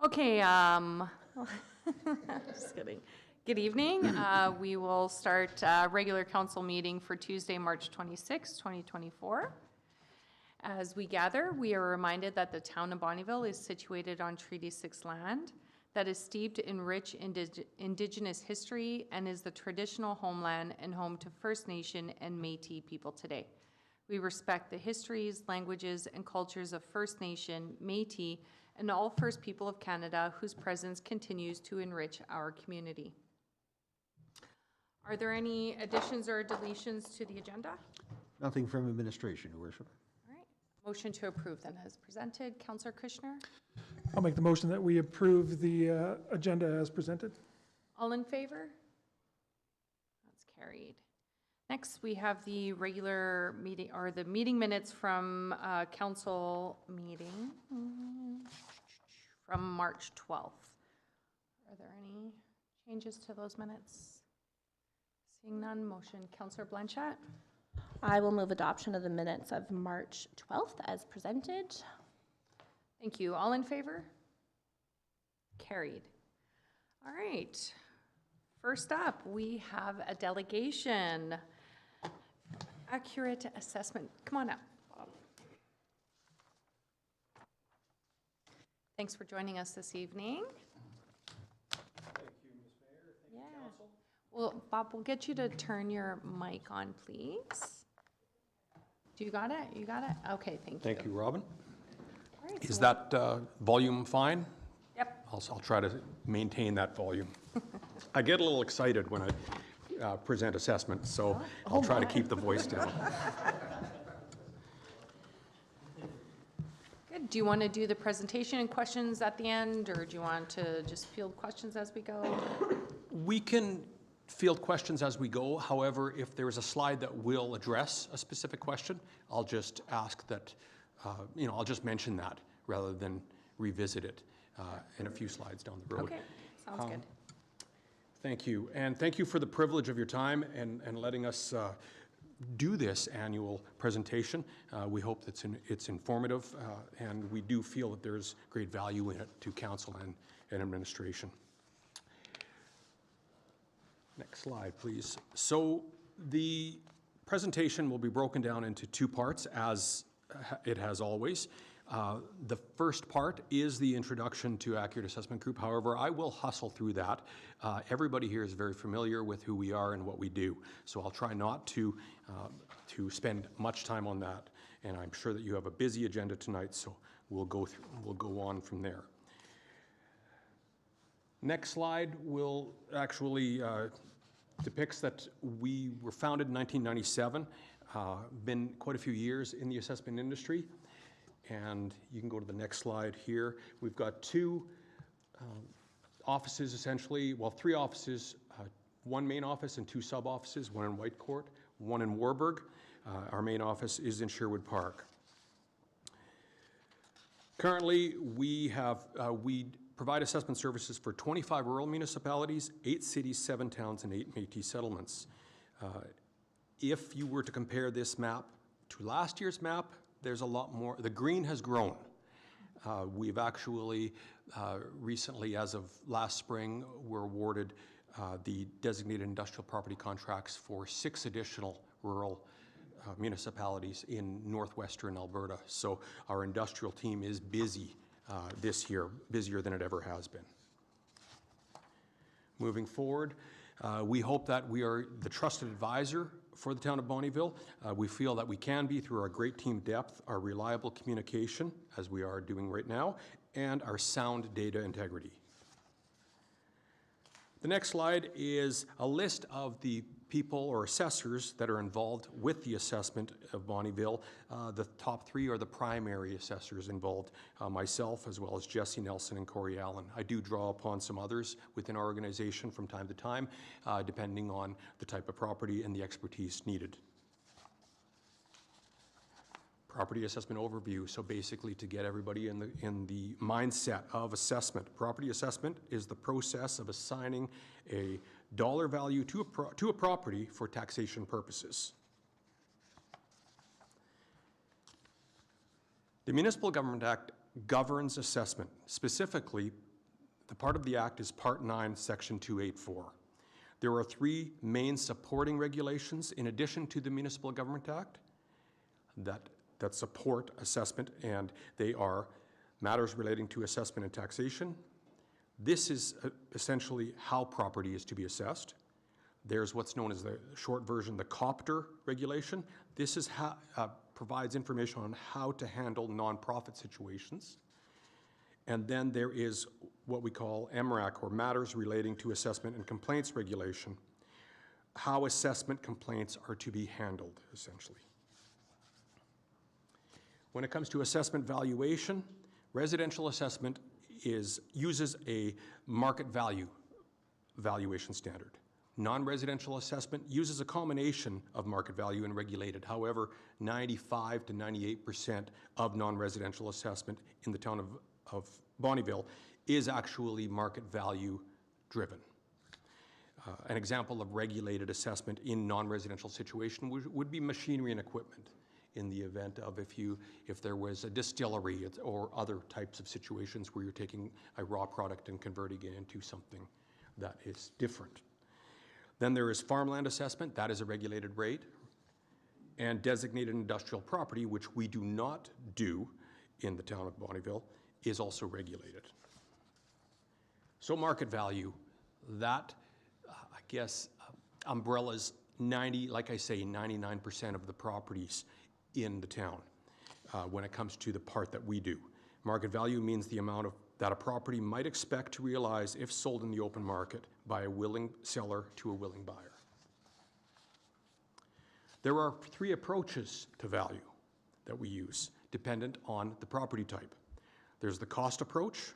Okay, just kidding. Good evening. We will start regular council meeting for Tuesday, March 26, 2024. As we gather, we are reminded that the town of Bonnyville is situated on Treaty 6 land that is steeped in rich Indigenous history and is the traditional homeland and home to First Nation and Métis people today. We respect the histories, languages, and cultures of First Nation, Métis, and all First People of Canada whose presence continues to enrich our community. Are there any additions or deletions to the agenda? Nothing from administration, Your Worship. All right. Motion to approve then as presented. Councillor Kushner? I'll make the motion that we approve the agenda as presented. All in favor? That's carried. Next, we have the regular meeting, or the meeting minutes from council meeting from March 12th. Are there any changes to those minutes? Seeing none, motion. Councillor Blanchette? I will move adoption of the minutes of March 12th as presented. Thank you. All in favor? Carried. All right. First up, we have a delegation. Accurate assessment. Come on up, Bob. Thanks for joining us this evening. Thank you, Ms. Mayor. Thank you, Council. Well, Bob, we'll get you to turn your mic on, please. Do you got it? You got it? Okay, thank you. Thank you, Robin. All right, Is so that volume fine? Yep. I'll try to maintain that volume. I get a little excited when I present assessments, so I'll try to keep the voice down. Good. Do you want to do the presentation and questions at the end, or do you want to just field questions as we go? We can field questions as we go. However, if there is a slide that will address a specific question, I'll just ask that, I'll just mention that rather than revisit it in a few slides down the road. Okay, sounds good. Thank you. And thank you for the privilege of your time and letting us do this annual presentation. We hope that it's informative, and we do feel that there's great value in it to council and administration. Next slide, please. So the presentation will be broken down into two parts, as it has always. The first part is the introduction to Accurate Assessment Group. However, I will hustle through that. Everybody here is very familiar with who we are and what we do, so I'll try not to spend much time on that. And I'm sure that you have a busy agenda tonight, so we'll go on from there. Next slide will actually depicts that we were founded in 1997, been quite a few years in the assessment industry. And you can go to the next slide here. We've got two offices essentially, well, three offices, one main office and two sub-offices, one in Whitecourt, one in Warburg. Our main office is in Sherwood Park. Currently, we provide assessment services for 25 rural municipalities, 8 cities, 7 towns, and 8 Métis settlements. If you were to compare this map to last year's map, there's a lot more. The green has grown. We've actually recently, as of last spring, were awarded the designated industrial property contracts for 6 additional rural municipalities in northwestern Alberta. So our industrial team is busy this year, busier than it ever has been. Moving forward, we hope that we are the trusted advisor for the town of Bonnyville. We feel that we can be through our great team depth, our reliable communication, as we are doing right now, and our sound data integrity. The next slide is a list of the people or assessors that are involved with the assessment of Bonnyville. The top 3 are the primary assessors involved, myself as well as Jesse Nelson and Corey Allen. I do draw upon some others within our organization from time to time, depending on the type of property and the expertise needed. Property assessment overview. So basically, to get everybody in the mindset of assessment. Property assessment is the process of assigning a dollar value to a property for taxation purposes. The Municipal Government Act governs assessment. Specifically, The part of the Act is Part 9, Section 284. There are three main supporting regulations in addition to the Municipal Government Act that support assessment, and they are matters relating to assessment and taxation. This is essentially how property is to be assessed. There's what's known as the short version, the copter regulation. This is how, provides information on how to handle nonprofit situations. And then there is what we call MRAC, or Matters Relating to Assessment and Complaints Regulation, how assessment complaints are to be handled, essentially. When it comes to assessment valuation, residential assessment uses a market value valuation standard. Non-residential assessment uses a combination of market value and regulated. However, 95 to 98% of non-residential assessment in the town of Bonnyville is actually market value driven. An example of regulated assessment in non-residential situation would be machinery and equipment, in the event of if there was a distillery or other types of situations where you're taking a raw product and converting it into something that is different. Then there is farmland assessment, that is a regulated rate, and designated industrial property, which we do not do in the town of Bonnyville, is also regulated. So market value, that, I guess, umbrellas 99% of the properties in the town when it comes to the part that we do. Market value means the amount that a property might expect to realize if sold in the open market by a willing seller to a willing buyer. There are three approaches to value that we use, dependent on the property type. There's the cost approach,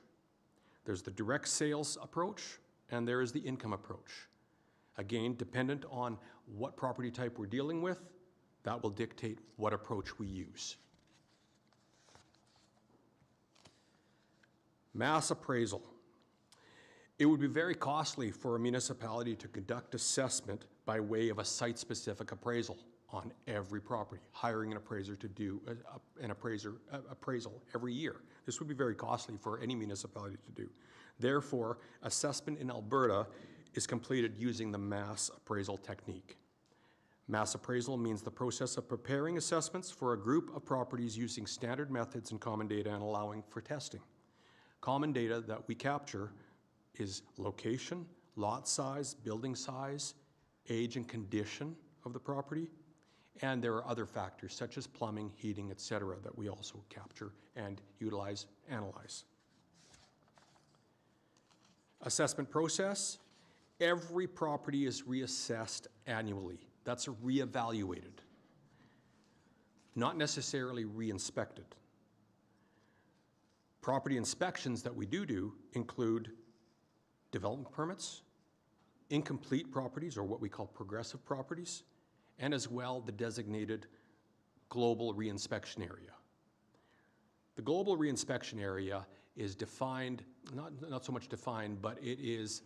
there's the direct sales approach, and there is the income approach. Again, dependent on what property type we're dealing with, that will dictate what approach we use. Mass appraisal. It would be very costly for a municipality to conduct assessment by way of a site-specific appraisal on every property, hiring an appraiser to do an appraisal every year. This would be very costly for any municipality to do. Therefore, assessment in Alberta is completed using the mass appraisal technique. Mass appraisal means the process of preparing assessments for a group of properties using standard methods and common data and allowing for testing. Common data that we capture is location, lot size, building size, age and condition of the property, and there are other factors such as plumbing, heating, etc. that we also capture and utilize, analyze. Assessment process. Every property is reassessed annually. That's reevaluated, not necessarily re-inspected. Property inspections that we do include development permits, incomplete properties, or what we call progressive properties, and as well the designated global reinspection area. The global reinspection area is defined, not so much defined, but it is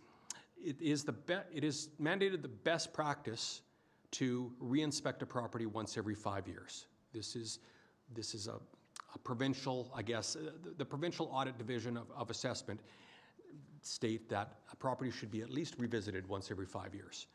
mandated the best practice to reinspect a property once every 5 years. This is a provincial, I guess, the provincial audit division of assessment state that a property should be at least revisited once every 5 years.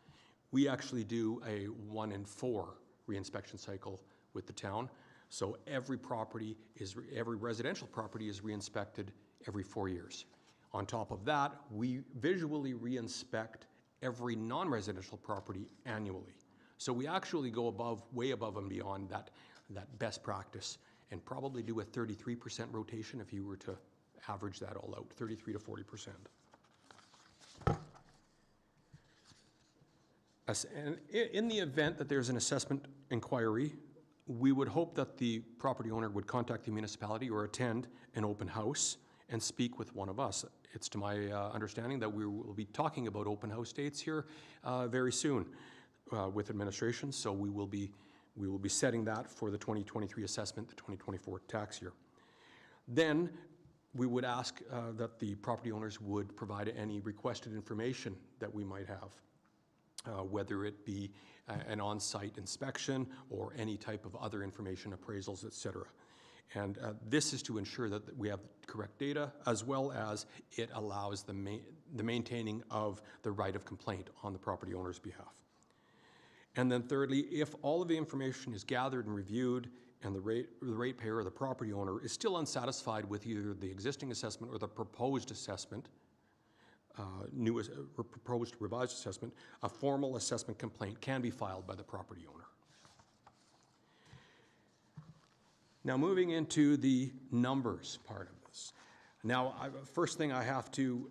We actually do a 1 in 4 reinspection cycle with the town. So every residential property is reinspected every 4 years. On top of that, we visually reinspect every non-residential property annually. So we actually go way above and beyond that best practice, and probably do a 33% rotation if you were to average that all out, 33 to 40%. And in the event that there's an assessment inquiry, we would hope that the property owner would contact the municipality or attend an open house and speak with one of us. It's to my understanding that we will be talking about open house dates here very soon with administration, so we will be setting that for the 2023 assessment, the 2024 tax year. Then we would ask that the property owners would provide any requested information that we might have, whether it be an on-site inspection or any type of other information, appraisals, etc. And this is to ensure that we have the correct data, as well as it allows the maintaining of the right of complaint on the property owner's behalf. And then thirdly, if all of the information is gathered and reviewed and the ratepayer or the property owner is still unsatisfied with either the existing assessment or the proposed assessment, or proposed revised assessment, a formal assessment complaint can be filed by the property owner. Now, moving into the numbers part of this. Now, first thing I have to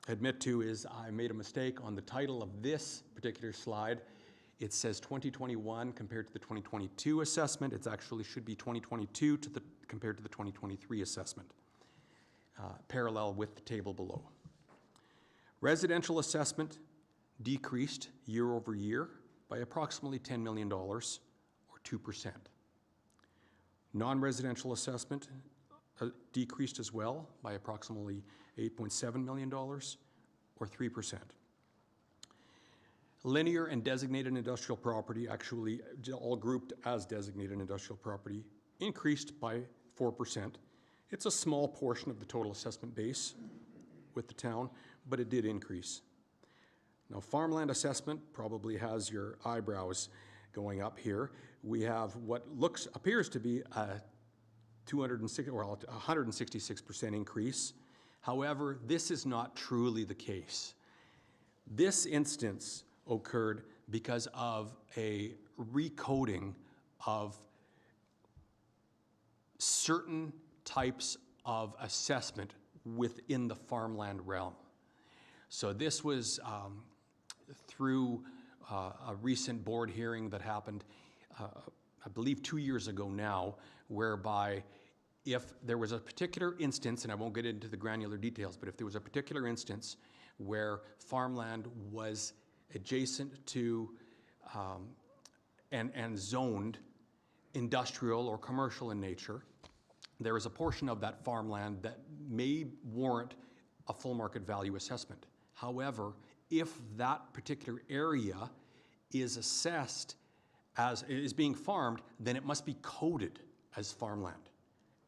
admit to is I made a mistake on the title of this particular slide. It says 2021 compared to the 2022 assessment. It actually should be 2022 compared to the 2023 assessment, parallel with the table below. Residential assessment decreased year over year by approximately $10 million, or 2%. Non-residential assessment decreased as well by approximately $8.7 million, or 3%. Linear and designated industrial property, actually all grouped as designated industrial property, increased by 4%. It's a small portion of the total assessment base with the town, but it did increase. Now, farmland assessment probably has your eyebrows going up here. We have what appears to be a 166% increase. However, this is not truly the case. This instance occurred because of a recoding of certain types of assessment within the farmland realm. So this was through a recent board hearing that happened, I believe 2 years ago now, whereby if there was a particular instance, and I won't get into the granular details, but if there was a particular instance where farmland was adjacent to and zoned industrial or commercial in nature, there is a portion of that farmland that may warrant a full market value assessment. However, if that particular area is assessed as is being farmed, then it must be coded as farmland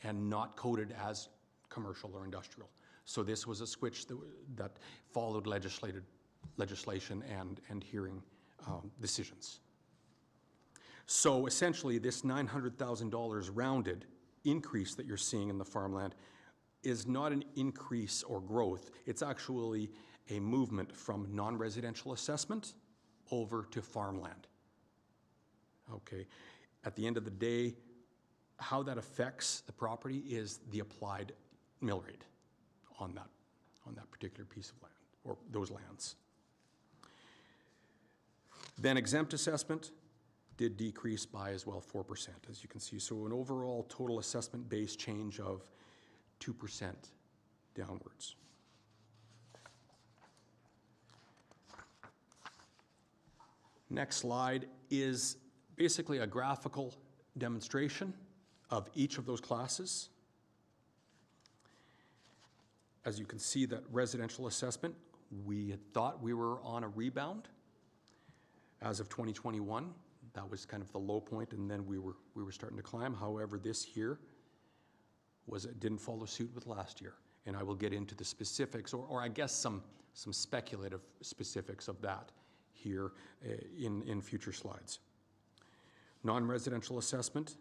and not coded as commercial or industrial. So this was a switch that followed legislation and hearing decisions. So essentially, this $900,000 rounded increase that you're seeing in the farmland is not an increase or growth. It's actually a movement from non-residential assessment over to farmland. Okay, at the end of the day, how that affects the property is the applied mill rate on that particular piece of land or those lands. Then exempt assessment did decrease by as well 4%, as you can see. So an overall total assessment base change of 2% downwards. Next slide is basically a graphical demonstration of each of those classes. As you can see, that residential assessment, we had thought we were on a rebound. As of 2021, that was kind of the low point, and then we were starting to climb. However, this year didn't follow suit with last year, and I will get into the specifics, or I guess some speculative specifics of that here in future slides. Non-residential assessment,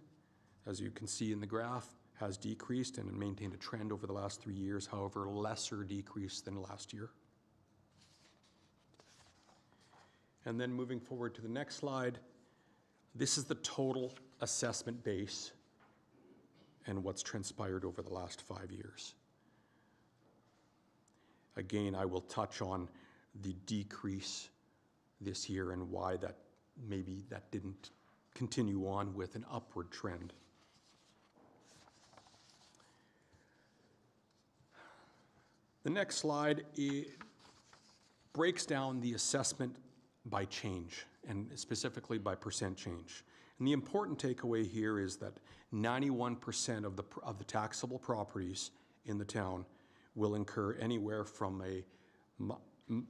as you can see in the graph, has decreased and maintained a trend over the last 3 years, however, lesser decrease than last year. And then moving forward to the next slide, this is the total assessment base and what's transpired over the last 5 years. Again, I will touch on the decrease this year and why that maybe that didn't continue on with an upward trend. The next slide breaks down the assessment by change, and specifically by percent change. And the important takeaway here is that 91% of the taxable properties in the town will incur anywhere from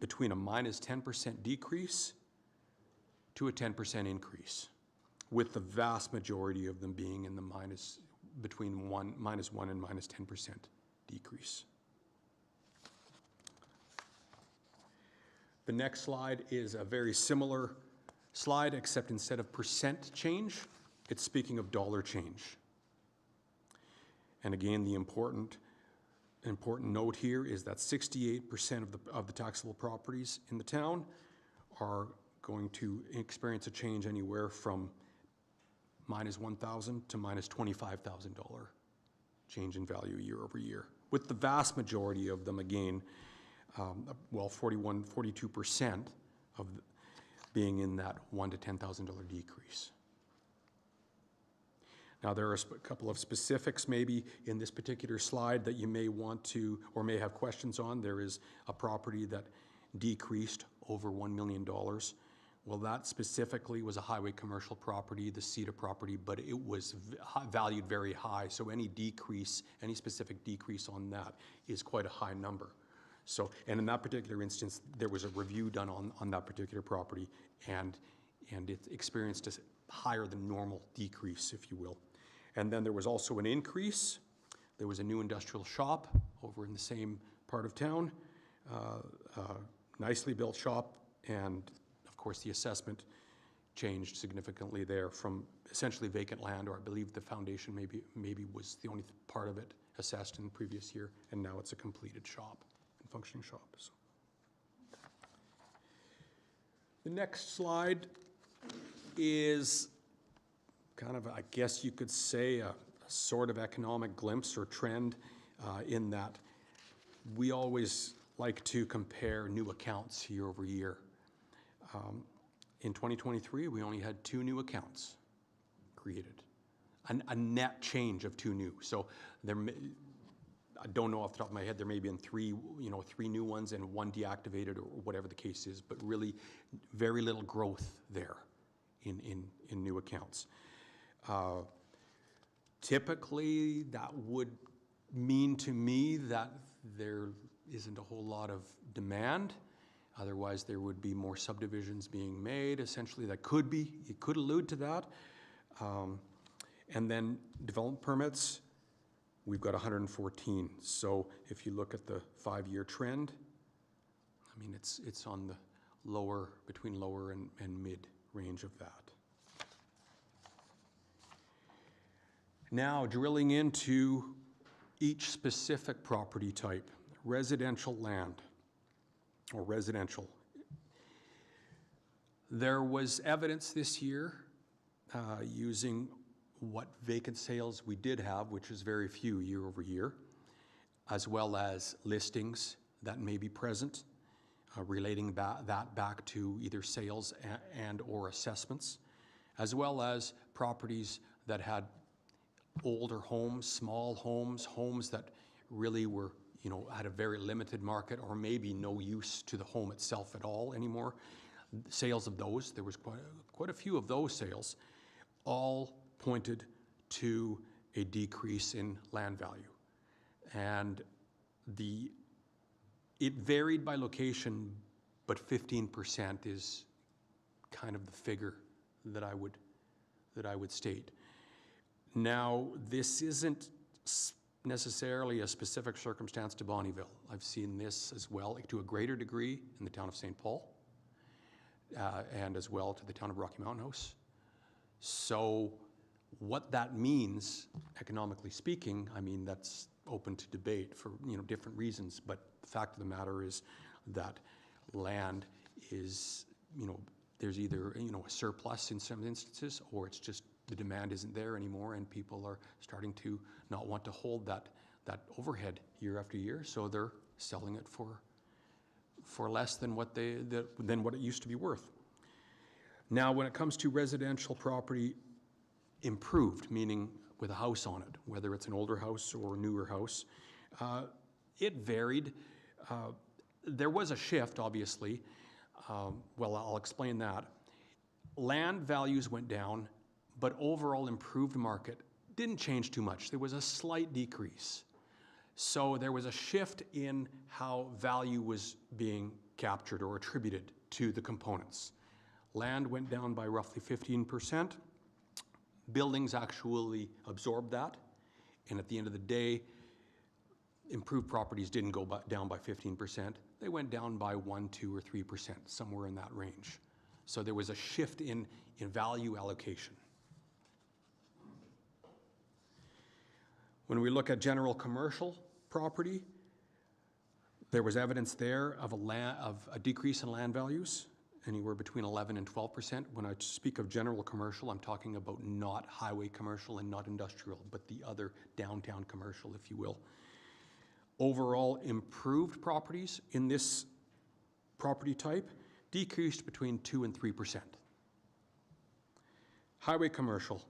between a minus 10% decrease to a 10% increase, with the vast majority of them being in the between -1 and -10% decrease. The next slide is a very similar slide, except instead of percent change, it's speaking of dollar change. And again, the important note here is that 68% of the taxable properties in the town are going to experience a change anywhere from -$1,000 to -$25,000 change in value year over year, with the vast majority of them, again, 42% of being in that $1,000 to $10,000 decrease. Now, there are a couple of specifics maybe in this particular slide that you may want to or may have questions on. There is a property that decreased over $1 million. Well, that specifically was a highway commercial property, the CETA property, but it was valued very high. So any decrease, any specific decrease on that is quite a high number. So, and in that particular instance, there was a review done on that particular property, and it experienced a higher than normal decrease, if you will. And then there was also an increase. There was a new industrial shop over in the same part of town, nicely built shop, and of course the assessment changed significantly there from essentially vacant land, or I believe the foundation maybe was the only part of it assessed in the previous year, and now it's a completed shop and functioning shop. So. The next slide is kind of, I guess you could say, a sort of economic glimpse or trend in that we always like to compare new accounts year over year. In 2023, we only had 2 new accounts created, a net change of 2 new. So there, I don't know off the top of my head, there may have been 3 new ones and 1 deactivated or whatever the case is, but really very little growth there in new accounts. Typically, that would mean to me that there isn't a whole lot of demand. Otherwise, there would be more subdivisions being made. Essentially, it could allude to that. And then development permits, we've got 114. So if you look at the 5-year trend, I mean, it's on the between lower and mid range of that. Now, drilling into each specific property type, residential land or residential. There was evidence this year using what vacant sales we did have, which is very few year over year, as well as listings that may be present, relating that back to either sales and or assessments, as well as properties that had older homes, small homes, homes that really were, had a very limited market or maybe no use to the home itself at all anymore. Sales of those, there was quite a few of those sales, all pointed to a decrease in land value. And it varied by location, but 15% is kind of the figure that I would state. Now, this isn't necessarily a specific circumstance to Bonnyville. I've seen this as well to a greater degree in the town of St. Paul and as well to the town of Rocky Mountain House. So what that means, economically speaking, I mean, that's open to debate for different reasons, but the fact of the matter is that land is, there's either a surplus in some instances, or it's just the demand isn't there anymore, and people are starting to not want to hold that overhead year after year, so they're selling it for less than what it used to be worth. Now, when it comes to residential property improved, meaning with a house on it, whether it's an older house or a newer house, it varied. There was a shift, obviously. Well, I'll explain that. Land values went down, but overall improved market didn't change too much. There was a slight decrease. So there was a shift in how value was being captured or attributed to the components. Land went down by roughly 15%, Buildings actually absorb that, and at the end of the day, improved properties didn't go down by 15%. They went down by 1, 2, or 3%, somewhere in that range. So there was a shift in value allocation. When we look at general commercial property, there was evidence there of a decrease in land values, anywhere between 11 and 12%. When I speak of general commercial, I'm talking about not highway commercial and not industrial, but the other downtown commercial, if you will. Overall, improved properties in this property type decreased between 2 and 3%. Highway commercial,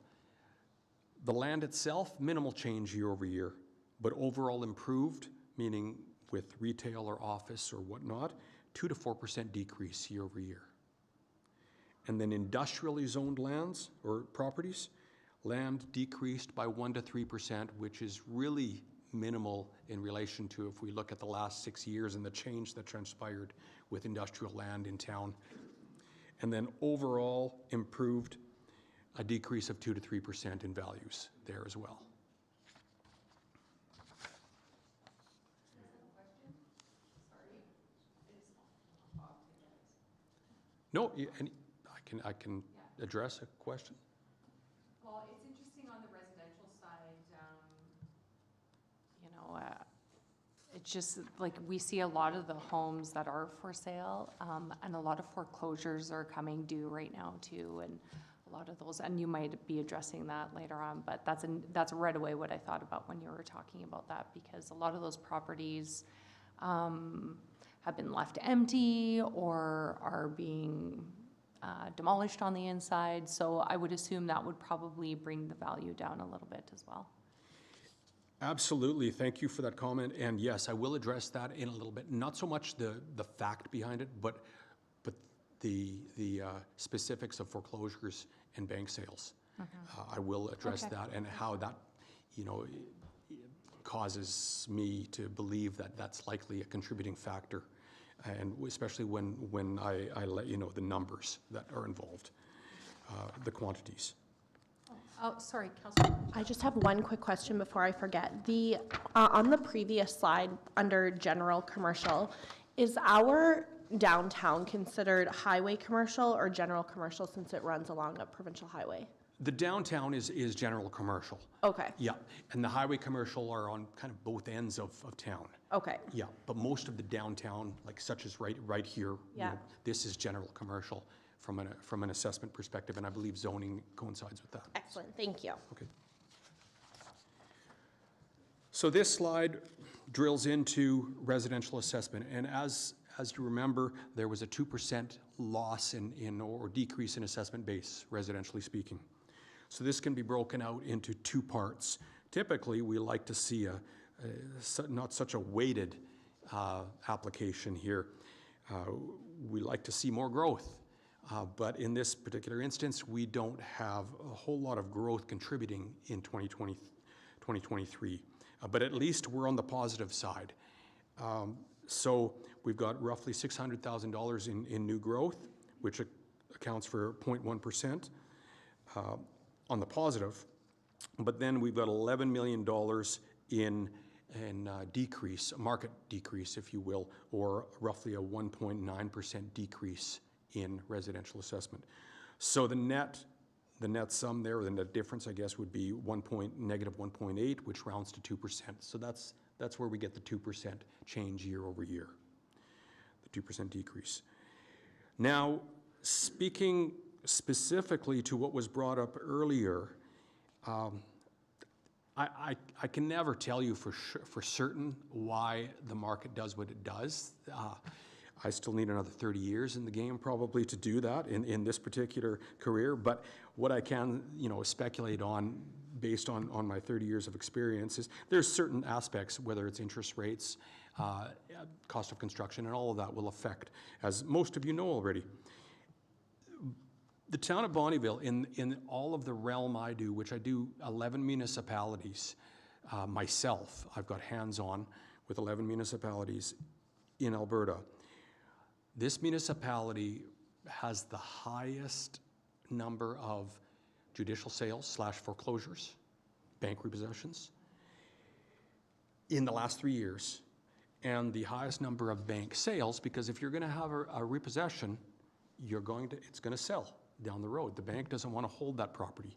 the land itself, minimal change year over year, but overall improved, meaning with retail or office or whatnot, 2 to 4% decrease year over year. And then industrially zoned lands or properties, land decreased by 1 to 3%, which is really minimal in relation to if we look at the last 6 years and the change that transpired with industrial land in town. And then overall improved, a decrease of 2 to 3% in values there as well. No, I can address a question. Well, it's interesting on the residential side, it's just like we see a lot of the homes that are for sale, and a lot of foreclosures are coming due right now too, and a lot of those, and you might be addressing that later on, but that's right away what I thought about when you were talking about that, because a lot of those properties have been left empty or are being demolished on the inside. So I would assume that would probably bring the value down a little bit as well. Absolutely, thank you for that comment, and yes, I will address that in a little bit. Not so much the fact behind it, but the specifics of foreclosures and bank sales. I will address that and how that, causes me to believe that that's likely a contributing factor, and especially when I let you know the numbers that are involved, the quantities. Oh, sorry, Councilor. I just have one quick question before I forget. On the previous slide, under general commercial, is our downtown considered highway commercial or general commercial since it runs along a provincial highway? The downtown is general commercial. Okay. Yeah, and the highway commercial are on kind of both ends of town. Okay. Yeah, but most of the downtown, like such as right here, Yeah. This is general commercial from an assessment perspective, and I believe zoning coincides with that. Excellent, thank you. Okay. So this slide drills into residential assessment, and as you remember, there was a 2% loss or decrease in assessment base, residentially speaking. So this can be broken out into two parts. Typically, we like to see not such a weighted application here. We like to see more growth, but in this particular instance, we don't have a whole lot of growth contributing in 2023. But at least we're on the positive side. So we've got roughly $600,000 in new growth, which accounts for 0.1%. On the positive, but then we've got $11 million in decrease, market decrease, if you will, or roughly a 1.9% decrease in residential assessment. So the net sum there, or the net difference, I guess, would be negative 1.8, which rounds to 2%. So that's where we get the 2% change year over year, the 2% decrease. Now, speaking specifically to what was brought up earlier, I can never tell you for certain why the market does what it does. I still need another 30 years in the game probably to do that in this particular career, but what I can speculate on based on my 30 years of experience is there's certain aspects, whether it's interest rates, cost of construction, and all of that will affect, as most of you know already. The town of Bonnyville, in all of the realm I do, which I do 11 municipalities myself, I've got hands-on with 11 municipalities in Alberta. This municipality has the highest number of judicial sales / foreclosures, bank repossessions in the last 3 years, and the highest number of bank sales, because if you're going to have a repossession, it's going to sell down the road. The bank doesn't want to hold that property.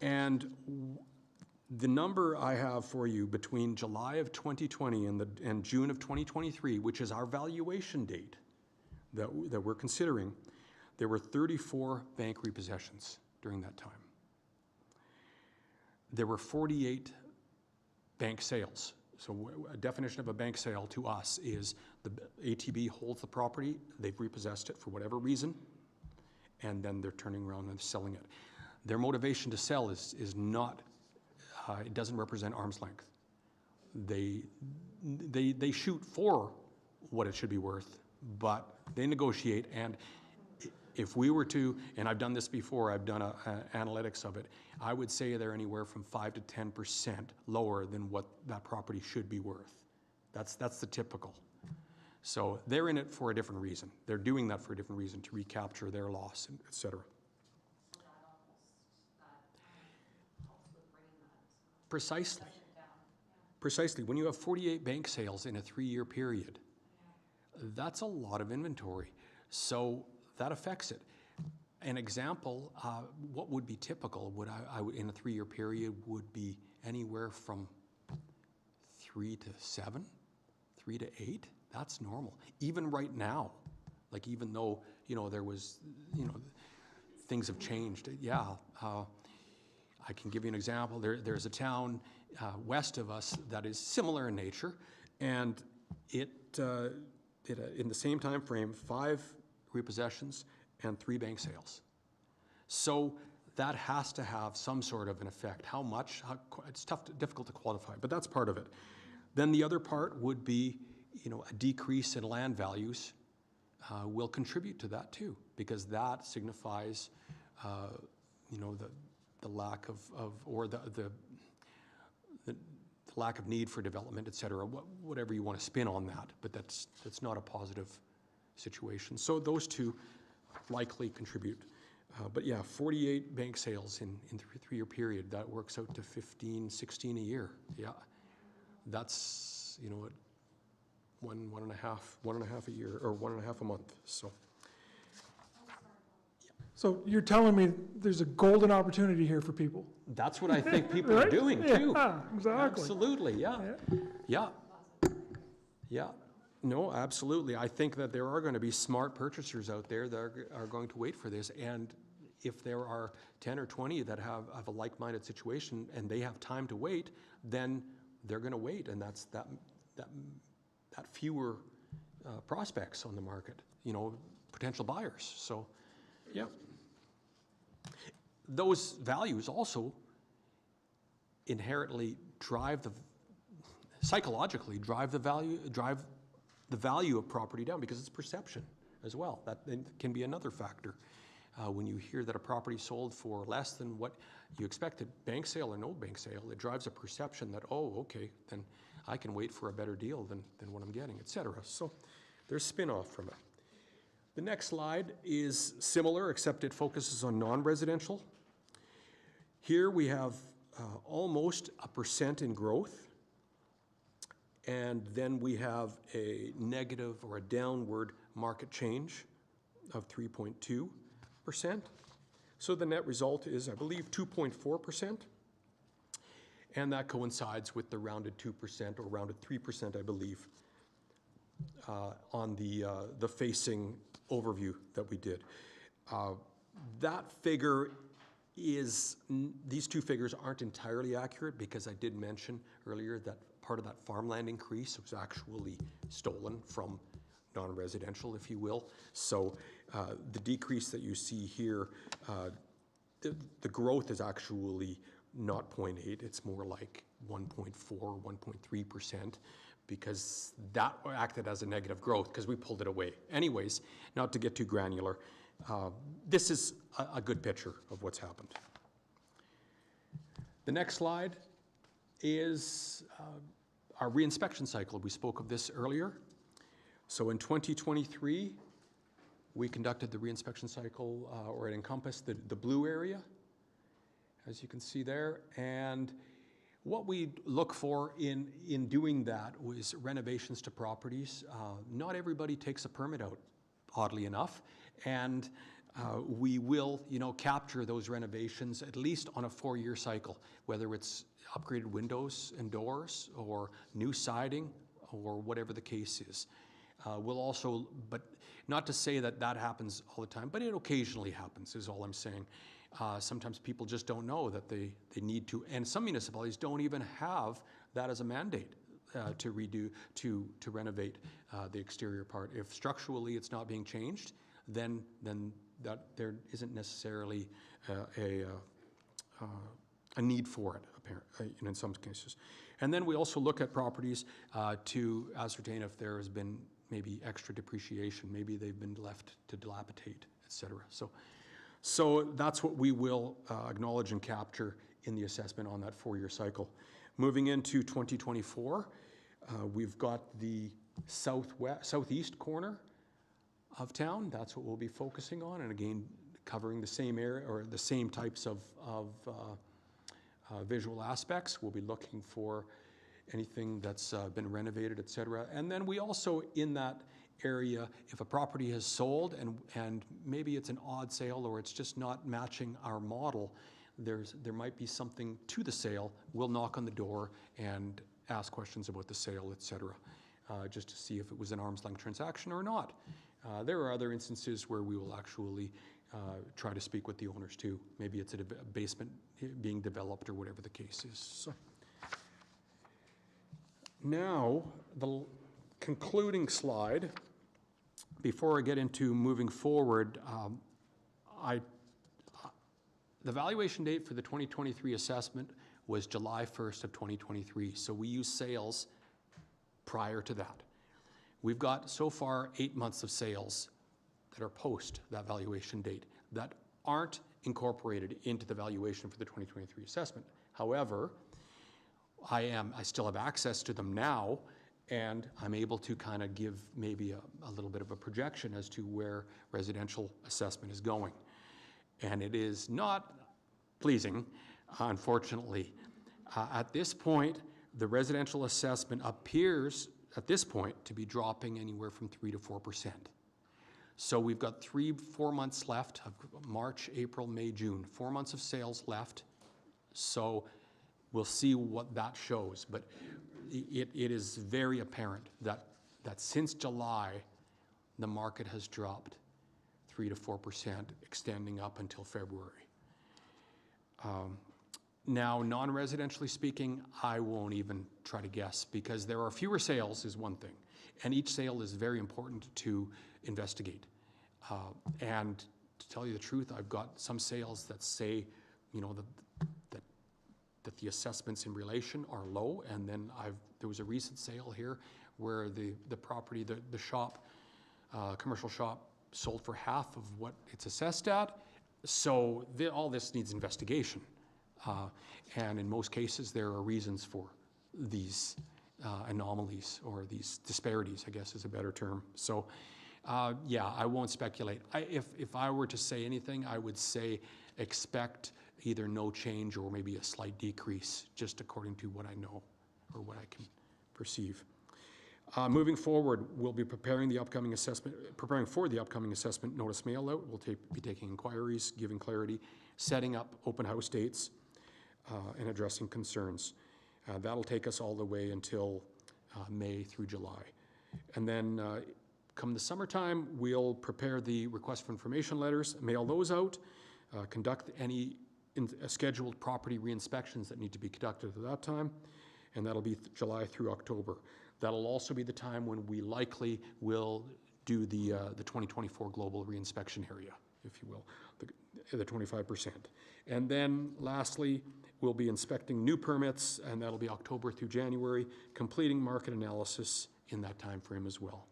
And the number I have for you between July of 2020 and June of 2023, which is our valuation date that we're considering, there were 34 bank repossessions during that time. There were 48 bank sales. So a definition of a bank sale to us is the ATB holds the property, they've repossessed it for whatever reason, and then they're turning around and selling it. Their motivation to sell is not, it doesn't represent arm's length. They shoot for what it should be worth, but they negotiate, and if we were to, and I've done this before, I've done analytics of it, I would say they're anywhere from 5 to 10% lower than what that property should be worth. That's the typical. So they're in it for a different reason. They're doing that for a different reason, to recapture their loss, et cetera. Precisely. Precisely. When you have 48 bank sales in a 3-year period, that's a lot of inventory. So that affects it. An example, what would be typical in a 3-year period would be anywhere from 3 to 7, 3 to 8. That's normal. Even right now, like even though, there was, things have changed. Yeah, I can give you an example. There's a town west of us that is similar in nature, and it in the same time frame, 5 repossessions and 3 bank sales. So that has to have some sort of an effect. How much? It's difficult to quantify, but that's part of it. Then the other part would be, a decrease in land values will contribute to that too, because that signifies, the lack of or the lack of need for development, et cetera, whatever you want to spin on that, but that's not a positive situation. So those two likely contribute. But yeah, 48 bank sales in the 3-year period, that works out to 15, 16 a year. Yeah, that's, one and a half a year, or 1.5 a month, so. So you're telling me there's a golden opportunity here for people? That's what I think people are Right? doing too. Yeah, exactly. Absolutely, yeah. Yeah. No, absolutely. I think that there are going to be smart purchasers out there that are going to wait for this. And if there are 10 or 20 that have a like-minded situation and they have time to wait, then they're going to wait. And that's that fewer prospects on the market, potential buyers. So, yeah. Those values also inherently psychologically drive the value of property down, because it's perception as well. That can be another factor. When you hear that a property sold for less than what you expected, bank sale or no bank sale, it drives a perception that, oh, okay, then I can wait for a better deal than what I'm getting, et cetera. So there's spin-off from it. The next slide is similar, except it focuses on non-residential. Here we have almost 1% in growth, and then we have a negative or a downward market change of 3.2%. So the net result is, I believe, 2.4%, and that coincides with the rounded 2% or rounded 3%, I believe, on the facing overview that we did. That figure is, these two figures aren't entirely accurate, because I did mention earlier that part of that farmland increase was actually stolen from non-residential, if you will. So the decrease that you see here, the growth is actually not 0.8, it's more like 1.4, 1.3%, because that acted as a negative growth because we pulled it away. Anyways, not to get too granular, this is a good picture of what's happened. The next slide is our reinspection cycle. We spoke of this earlier. So in 2023, we conducted the reinspection cycle, or it encompassed the blue area, as you can see there. And what we look for in doing that was renovations to properties. Not everybody takes a permit out, oddly enough, and we will, capture those renovations at least on a 4-year cycle, whether it's upgraded windows and doors or new siding or whatever the case is. We'll also, but not to say that that happens all the time, but it occasionally happens is all I'm saying. Sometimes people just don't know that they need to, and some municipalities don't even have that as a mandate to renovate the exterior part. If structurally it's not being changed, then that there isn't necessarily a need for it, apparently, in some cases. And then we also look at properties to ascertain if there has been maybe extra depreciation, maybe they've been left to dilapidate, et cetera. So that's what we will acknowledge and capture in the assessment on that 4-year cycle. Moving into 2024, we've got the southeast corner of town. That's what we'll be focusing on, and again, covering the same area or the same types of visual aspects. We'll be looking for anything that's been renovated, et cetera. And then we also, in that area, if a property has sold and maybe it's an odd sale or it's just not matching our model, there might be something to the sale. We'll knock on the door and ask questions about the sale, et cetera, just to see if it was an arm's length transaction or not. There are other instances where we will actually try to speak with the owners too. Maybe it's a basement being developed or whatever the case is. So. Now, the concluding slide, before I get into moving forward, the valuation date for the 2023 assessment was July 1st of 2023, so we used sales prior to that. We've got so far 8 months of sales that are post that valuation date that aren't incorporated into the valuation for the 2023 assessment. However, I still have access to them now, and I'm able to kind of give maybe a little bit of a projection as to where residential assessment is going. And it is not pleasing, unfortunately. At this point, the residential assessment appears, at this point, to be dropping anywhere from 3 to 4%. So we've got 4 months left of March, April, May, June, 4 months of sales left. So we'll see what that shows, but it is very apparent that since July, the market has dropped 3 to 4%, extending up until February. Now, non-residentially speaking, I won't even try to guess, because there are fewer sales is one thing, and each sale is very important to investigate. And to tell you the truth, I've got some sales that say, that the assessments in relation are low, and then there was a recent sale here where the property, the shop, commercial shop, sold for half of what it's assessed at. So all this needs investigation, and in most cases there are reasons for these anomalies or these disparities, I guess is a better term. So yeah, I won't speculate. If I were to say anything, I would say expect either no change or maybe a slight decrease, just according to what I know or what I can perceive. Moving forward, we'll be preparing for the upcoming assessment notice mail out. We'll be taking inquiries, giving clarity, setting up open house dates, and addressing concerns. That'll take us all the way until May through July. And then come the summertime, we'll prepare the request for information letters, mail those out, conduct any scheduled property re-inspections that need to be conducted at that time, and that'll be July through October. That'll also be the time when we likely will do the 2024 global re-inspection area, if you will, the 25%. And then lastly, we'll be inspecting new permits, and that'll be October through January, completing market analysis in that time frame as well.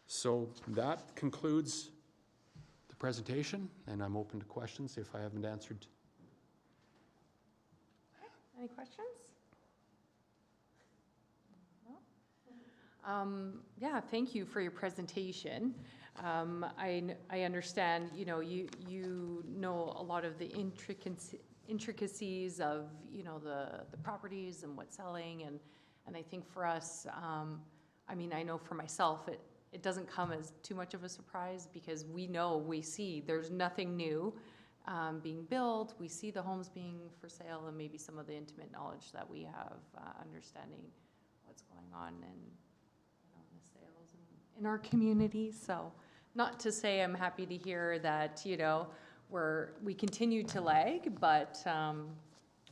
So that concludes the presentation, and I'm open to questions if I haven't answered. Any questions? Yeah, thank you for your presentation. I understand, you know a lot of the intricacies of, you know, the properties and what's selling, and I think for us, I mean, I know for myself, it doesn't come as too much of a surprise, because we see there's nothing new being built, we see the homes being for sale, and maybe some of the intimate knowledge that we have, understanding what's going on and, you know, the sales in our community. So not to say I'm happy to hear that, you know, we continue to lag, but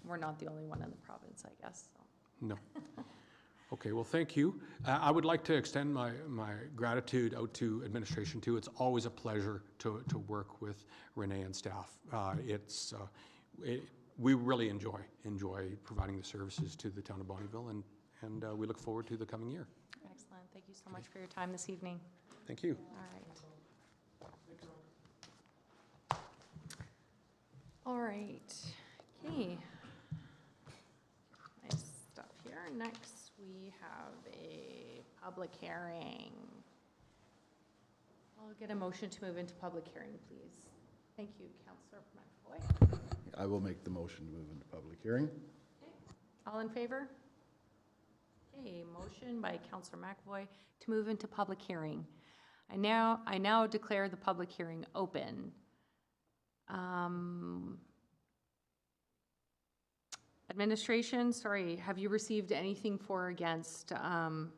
we're not the only one in the province, I guess, so. No. Okay, well, thank you. I would like to extend my gratitude out to administration too. It's always a pleasure to work with Renee and staff. We really enjoy providing the services to the town of Bonnyville, and we look forward to the coming year. Excellent. Thank you so much for your time this evening. Thank you. All right. All right. Okay. Nice stuff here. Next, we have a public hearing. I'll get a motion to move into public hearing, please. Thank you, Councillor McAvoy. I will make the motion to move into public hearing. Okay. All in favor? Okay, motion by Councillor McAvoy to move into public hearing. I now declare the public hearing open. Administration, sorry, have you received anything for or against the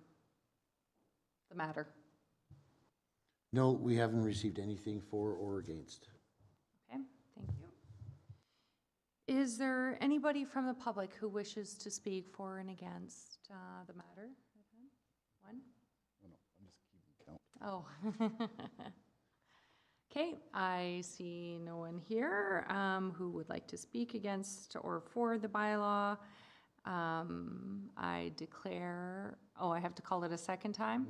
matter? No, we haven't received anything for or against. Okay, thank you. Is there anybody from the public who wishes to speak for and against the matter? One? Oh, no, I'm just keeping count. Oh. Okay, I see no one here who would like to speak against or for the bylaw. I declare, I have to call it a second time?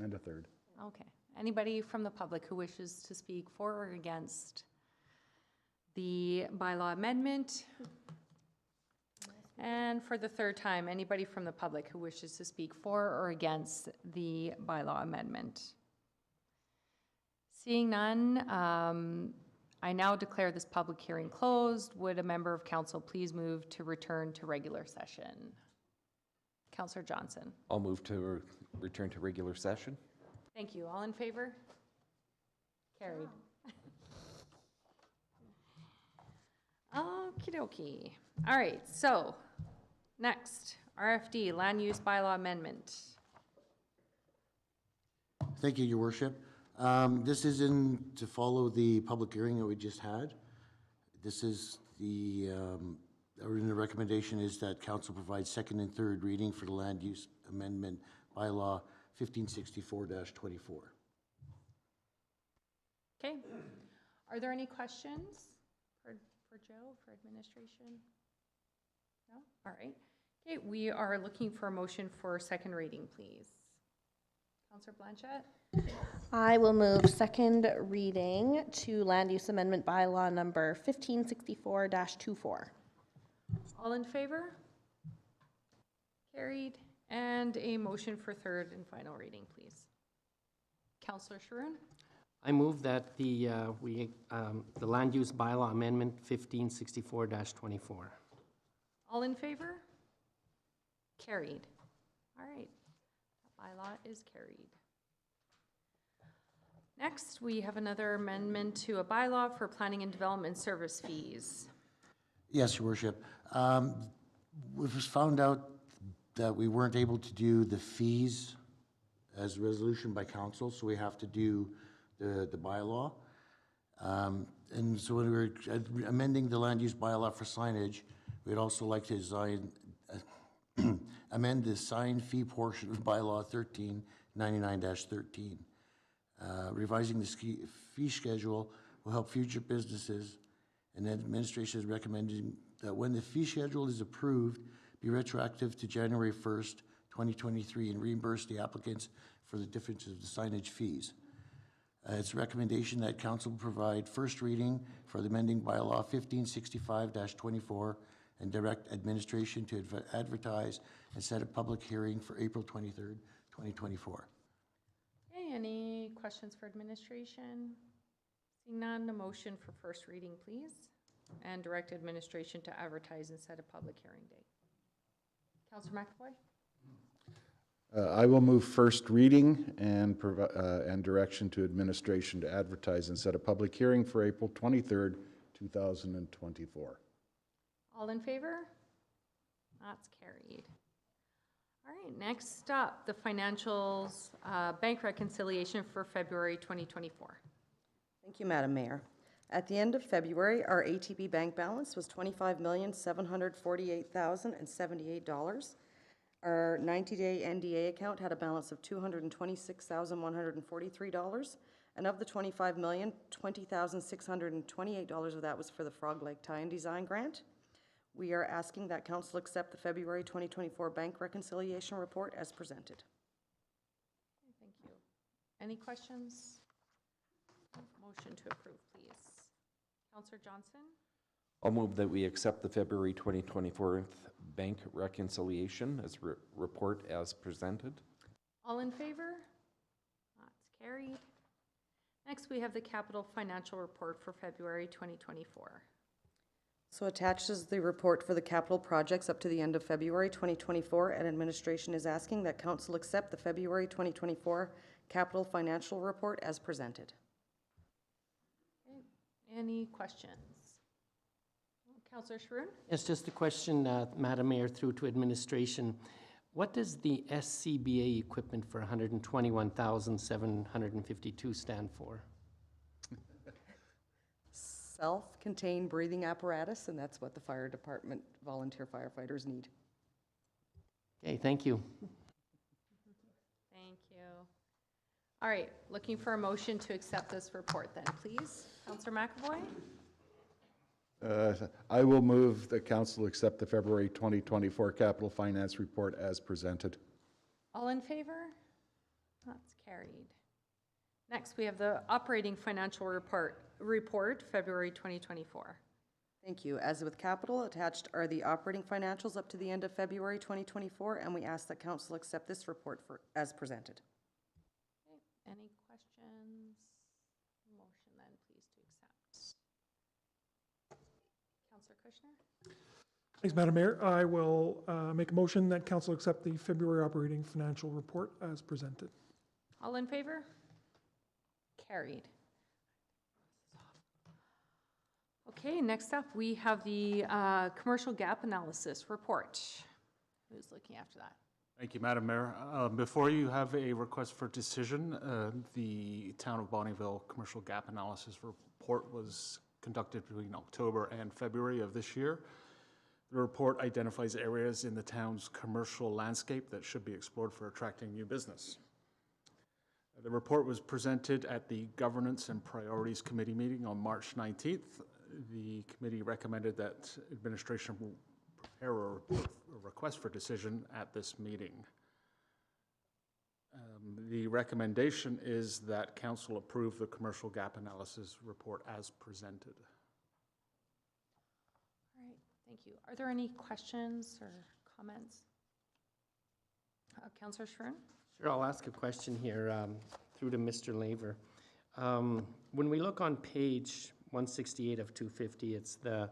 And a third. Okay. Anybody from the public who wishes to speak for or against the bylaw amendment? And for the third time, anybody from the public who wishes to speak for or against the bylaw amendment? Seeing none, I now declare this public hearing closed. Would a member of council please move to return to regular session? Councillor Johnson. I'll move to return to regular session. Thank you. All in favor? Carried. Okie dokie. All right, so next, RFD, Land Use Bylaw Amendment. Thank you, Your Worship. This is to follow the public hearing that we just had. This is the recommendation is that council provides second and third reading for the Land Use Amendment Bylaw 1564-24. Okay. Are there any questions for Joe, for administration? No? All right. Okay, we are looking for a motion for second reading, please. Councillor Blanchette? I will move second reading to Land Use Amendment Bylaw number 1564-24. All in favor? Carried. And a motion for third and final reading, please. Councillor Sharoon? I move that the Land Use Bylaw Amendment 1564-24. All in favor? Carried. All right. That bylaw is carried. Next, we have another amendment to a bylaw for planning and development service fees. Yes, Your Worship. It was found out that we weren't able to do the fees as a resolution by council, so we have to do the bylaw. And so when we were amending the land use bylaw for signage, we'd also like to amend the sign fee portion of bylaw 1399-13. Revising the fee schedule will help future businesses, and the administration is recommending that when the fee schedule is approved, be retroactive to January 1st, 2023, and reimburse the applicants for the difference of the signage fees. It's a recommendation that council provide first reading for the amending bylaw 1565-24 and direct administration to advertise and set a public hearing for April 23rd, 2024. Okay, any questions for administration? Seeing none, a motion for first reading, please. and direct administration to advertise and set a public hearing date. Councillor McAvoy? I will move first reading and direction to administration to advertise and set a public hearing for April 23rd, 2024. All in favor? That's carried. All right, next up, the financials, bank reconciliation for February 2024. Thank you, Madam Mayor. At the end of February, our ATB bank balance was $25,748,078. Our 90-day NDA account had a balance of $226,143. And of the $25 million, $20,628 of that was for the Frog Lake Tie and Design Grant. We are asking that Council accept the February 2024 bank reconciliation report as presented. Thank you. Any questions? Motion to approve, please. Councillor Johnson? I'll move that we accept the February 2024 bank reconciliation as report as presented. All in favor? That's carried. Next, we have the capital financial report for February 2024. So attached is the report for the capital projects up to the end of February 2024, and administration is asking that Council accept the February 2024 capital financial report as presented. Okay. Any questions? Councillor Schroen? It's just a question, Madam Mayor, through to administration. What does the SCBA equipment for $121,752 stand for? Self-contained breathing apparatus, and that's what the fire department volunteer firefighters need. Okay, thank you. Thank you. All right, looking for a motion to accept this report then, please. Councillor McAvoy? I will move that Council accept the February 2024 capital finance report as presented. All in favor? That's carried. Next, we have the operating financial report, February 2024. Thank you. As with capital, attached are the operating financials up to the end of February 2024, and we ask that Council accept this report as presented. Okay. Any questions? Motion then, please, to accept. Councillor Kushner? Thanks, Madam Mayor. I will make a motion that council accept the February operating financial report as presented. All in favor? Carried. Okay, next up, we have the commercial gap analysis report. Who's looking after that? Thank you, Madam Mayor. Before you have a request for decision, the Town of Bonnyville Commercial Gap Analysis Report was conducted between October and February of this year. The report identifies areas in the town's commercial landscape that should be explored for attracting new business. The report was presented at the Governance and Priorities Committee meeting on March 19th. The committee recommended that administration prepare a request for decision at this meeting. The recommendation is that Council approve the commercial gap analysis report as presented. All right, thank you. Are there any questions or comments? Councillor Schroen? Sure, I'll ask a question here through to Mr. Laver. When we look on page 168 of 250, it's the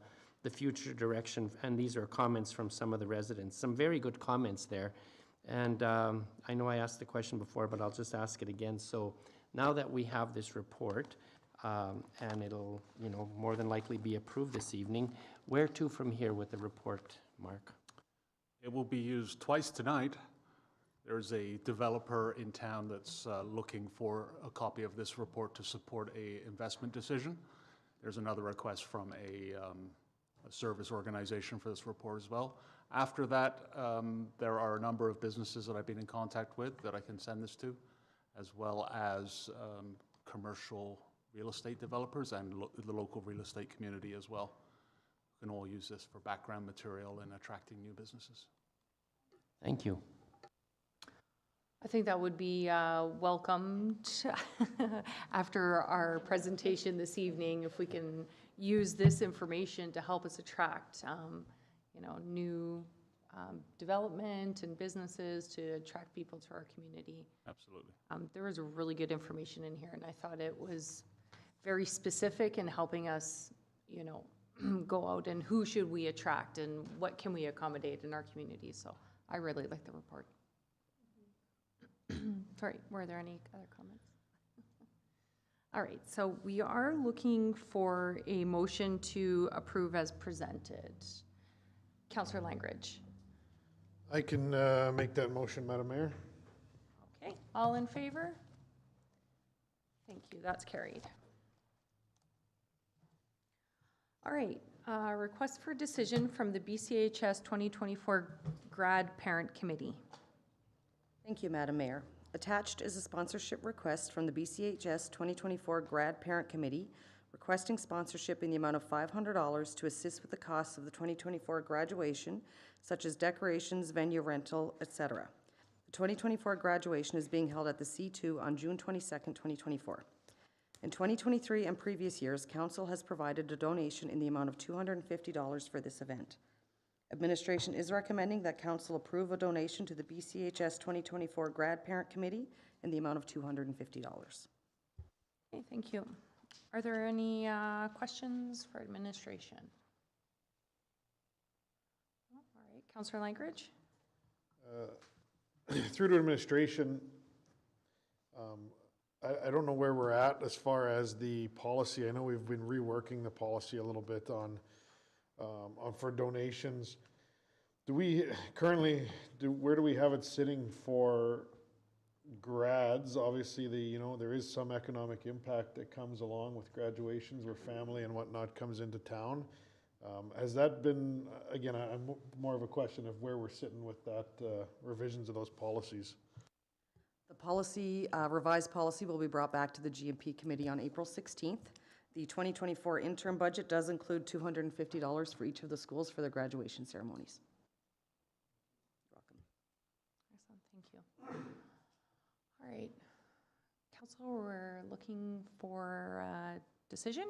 future direction, and these are comments from some of the residents. Some very good comments there. And I know I asked the question before, but I'll just ask it again. So now that we have this report, and it'll, more than likely be approved this evening, where to from here with the report, Mark? It will be used twice tonight. There's a developer in town that's looking for a copy of this report to support a investment decision. There's another request from a service organization for this report as well. After that, there are a number of businesses that I've been in contact with that I can send this to, as well as commercial real estate developers and the local real estate community as well. We can all use this for background material and attracting new businesses. Thank you. I think that would be welcomed after our presentation this evening, if we can use this information to help us attract, new development and businesses to attract people to our community. Absolutely. There was really good information in here, and I thought it was very specific in helping us, go out and who should we attract and what can we accommodate in our community. So I really like the report. Sorry, were there any other comments? All right, so we are looking for a motion to approve as presented. Councillor Langridge. I can make that motion, Madam Mayor. Okay, all in favor? Thank you, that's carried. All right, request for decision from the BCHS 2024 Grad Parent Committee. Thank you, Madam Mayor. Attached is a sponsorship request from the BCHS 2024 Grad Parent Committee requesting sponsorship in the amount of $500 to assist with the costs of the 2024 graduation, such as decorations, venue rental, etc. The 2024 graduation is being held at the C2 on June 22nd, 2024. In 2023 and previous years, Council has provided a donation in the amount of $250 for this event. Administration is recommending that Council approve a donation to the BCHS 2024 Grad Parent Committee in the amount of $250. Okay, thank you. Are there any questions for administration? All right, Councillor Langridge. Through to administration, I don't know where we're at as far as the policy. I know we've been reworking the policy a little bit on for donations. Do we currently, where do we have it sitting for grads? Obviously, there is some economic impact that comes along with graduations where family and whatnot comes into town. Has that been, again, I'm more of a question of where we're sitting with that revisions of those policies. The policy, revised policy will be brought back to the GMP Committee on April 16th. The 2024 interim budget does include $250 for each of the schools for their graduation ceremonies. You're welcome. Excellent, thank you. All right, Council, we're looking for a decision.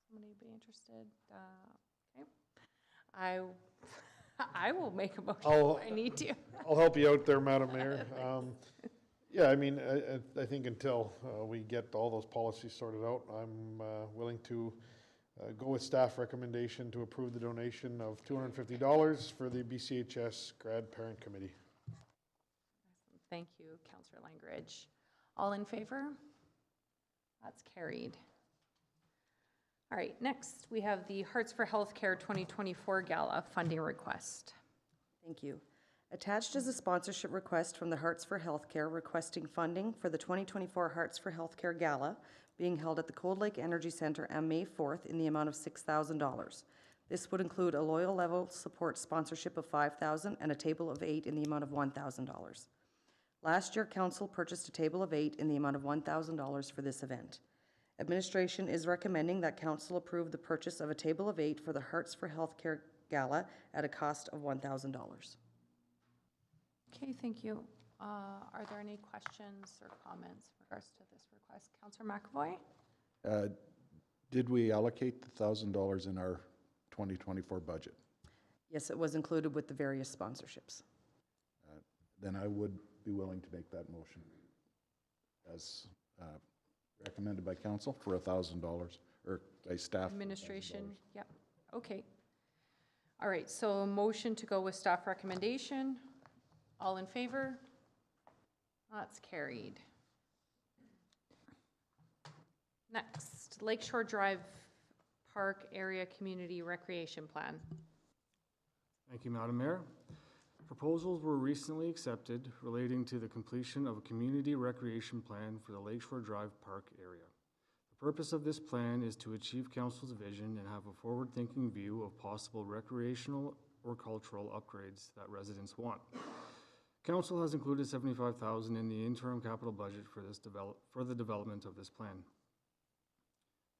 Somebody be interested? Okay. I will make a motion if I need to. I'll help you out there, Madam Mayor. Yeah, I mean, I think until we get all those policies sorted out, I'm willing to go with staff recommendation to approve the donation of $250 for the BCHS Grad Parent Committee. Thank you, Councillor Langridge. All in favor? That's carried. All right, next we have the Hearts for Healthcare 2024 Gala funding request. Thank you. Attached is a sponsorship request from the Hearts for Healthcare requesting funding for the 2024 Hearts for Healthcare Gala being held at the Cold Lake Energy Center on May 4th in the amount of $6,000. This would include a loyal level support sponsorship of $5,000 and a table of 8 in the amount of $1,000. Last year, Council purchased a table of 8 in the amount of $1,000 for this event. Administration is recommending that Council approve the purchase of a table of 8 for the Hearts for Healthcare Gala at a cost of $1,000. Okay, thank you. Are there any questions or comments in regards to this request? Councillor McAvoy? Did we allocate the $1,000 in our 2024 budget? Yes, it was included with the various sponsorships. Then I would be willing to make that motion as recommended by council for $1,000, or by staff. Administration, yep, okay. All right, so a motion to go with staff recommendation. All in favor? That's carried. Next, Lakeshore Drive Park Area Community Recreation Plan. Thank you, Madam Mayor. Proposals were recently accepted relating to the completion of a community recreation plan for the Lakeshore Drive Park area. The purpose of this plan is to achieve council's vision and have a forward-thinking view of possible recreational or cultural upgrades that residents want. Council has included $75,000 in the interim capital budget for the development of this plan.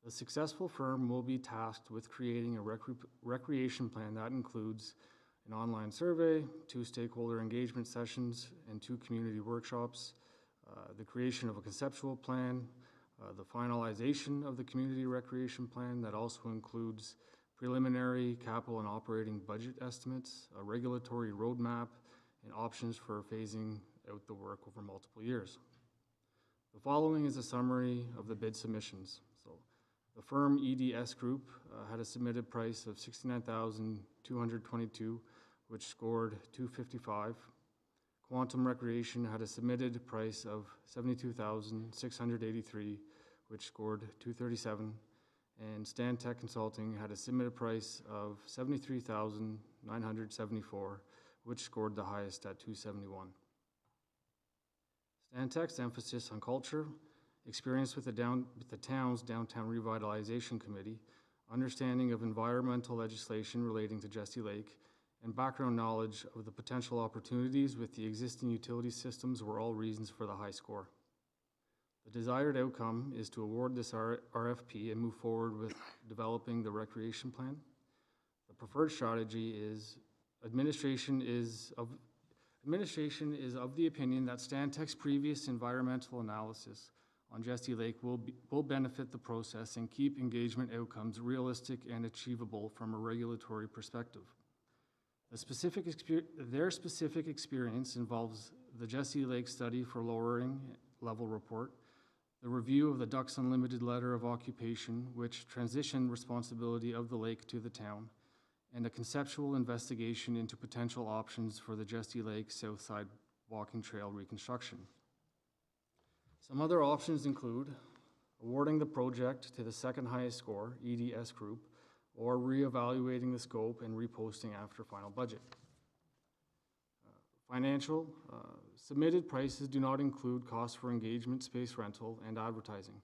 The successful firm will be tasked with creating a recreation plan that includes an online survey, 2 stakeholder engagement sessions, and 2 community workshops, the creation of a conceptual plan, the finalization of the community recreation plan that also includes preliminary capital and operating budget estimates, a regulatory roadmap, and options for phasing out the work over multiple years. The following is a summary of the bid submissions. So, The firm EDS Group had a submitted price of $69,222, which scored 255. Quantum Recreation had a submitted price of $72,683, which scored 237. And Stantec Consulting had a submitted price of $73,974, which scored the highest at 271. Stantec's emphasis on culture, experience with the town's downtown revitalization committee, understanding of environmental legislation relating to Jesse Lake, and background knowledge of the potential opportunities with the existing utility systems were all reasons for the high score. The desired outcome is to award this RFP and move forward with developing the recreation plan. The preferred strategy is administration is of the opinion that Stantec's previous environmental analysis on Jesse Lake will benefit the process and keep engagement outcomes realistic and achievable from a regulatory perspective. Their specific experience involves the Jesse Lake study for lowering level report, the review of the Ducks Unlimited letter of occupation, which transitioned responsibility of the lake to the town, and a conceptual investigation into potential options for the Jesse Lake South Side walking trail reconstruction. Some other options include awarding the project to the second highest score, EDS Group, or reevaluating the scope and reposting after final budget. Financial, submitted prices do not include costs for engagement, space rental, and advertising.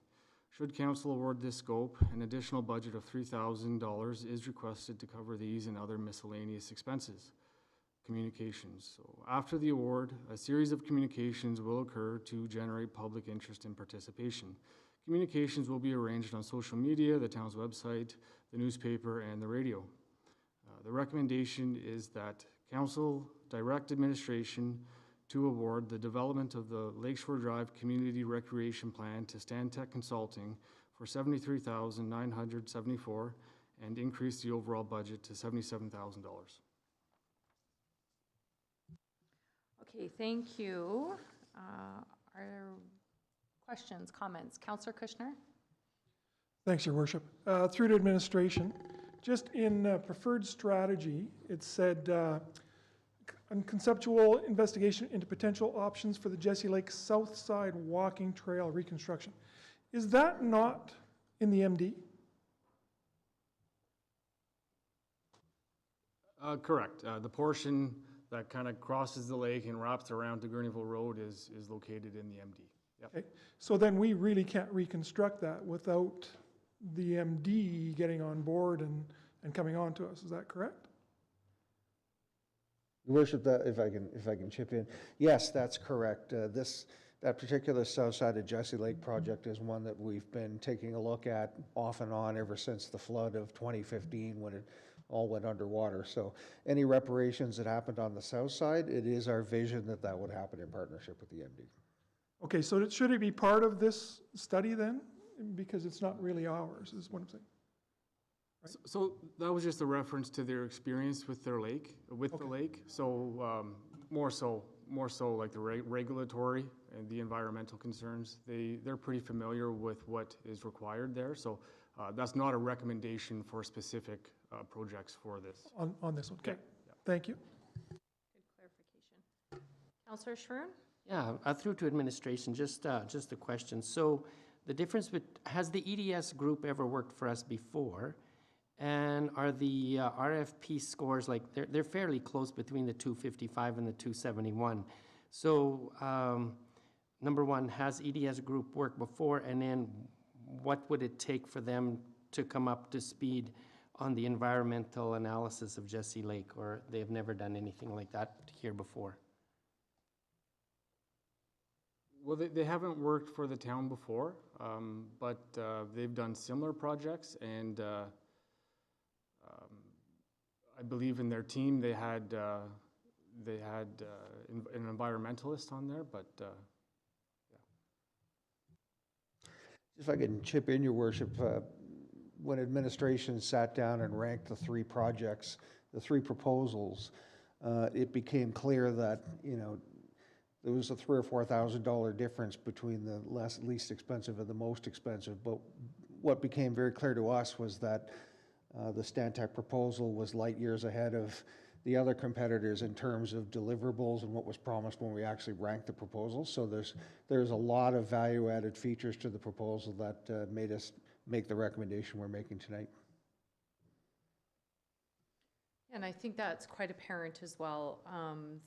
Should council award this scope, an additional budget of $3,000 is requested to cover these and other miscellaneous expenses. Communications. So after the award, a series of communications will occur to generate public interest and participation. Communications will be arranged on social media, the town's website, the newspaper, and the radio. The recommendation is that council direct administration to award the development of the Lakeshore Drive Community Recreation Plan to Stantec Consulting for $73,974 and increase the overall budget to $77,000. Okay, thank you. Are there questions, comments? Councillor Kushner? Thanks, Your Worship. Through to administration, just in preferred strategy, it said conceptual investigation into potential options for the Jesse Lake South Side walking trail reconstruction. Is that not in the MD? Correct. The portion that kind of crosses the lake and wraps around to Gurneyville Road is located in the MD. Yep. Okay. So then we really can't reconstruct that without the MD getting on board and coming on to us. Is that correct? Your Worship, that if I can chip in, yes, that's correct. That particular south side of Jesse Lake project is one that we've been taking a look at off and on ever since the flood of 2015 when it all went underwater. So any reparations that happened on the south side, it is our vision that that would happen in partnership with the MD. Okay, so should it be part of this study then? Because it's not really ours, is what I'm saying. Right? So that was just a reference to their experience with their lake, the lake. So more so like the regulatory and the environmental concerns. They're pretty familiar with what is required there. So that's not a recommendation for specific projects for this. On this one, okay. Yeah. Thank you. Good clarification. Councillor Schroon? Yeah, through to administration, just a question. So the difference with, has the EDS group ever worked for us before? And are the RFP scores, like, they're fairly close between the 255 and the 271. So number one, has EDS group worked before? And then what would it take for them to come up to speed on the environmental analysis of Jesse Lake, or they've never done anything like that here before? Well, they haven't worked for the town before, but they've done similar projects, and I believe in their team they had an environmentalist on there, but yeah. If I can chip in, Your Worship, when administration sat down and ranked the three projects, the three proposals, it became clear that, you know, there was a $3,000 or $4,000 difference between the least expensive and the most expensive. But what became very clear to us was that the Stantec proposal was light years ahead of the other competitors in terms of deliverables and what was promised when we actually ranked the proposals. So there's a lot of value-added features to the proposal that made us make the recommendation we're making tonight. And I think that's quite apparent as well,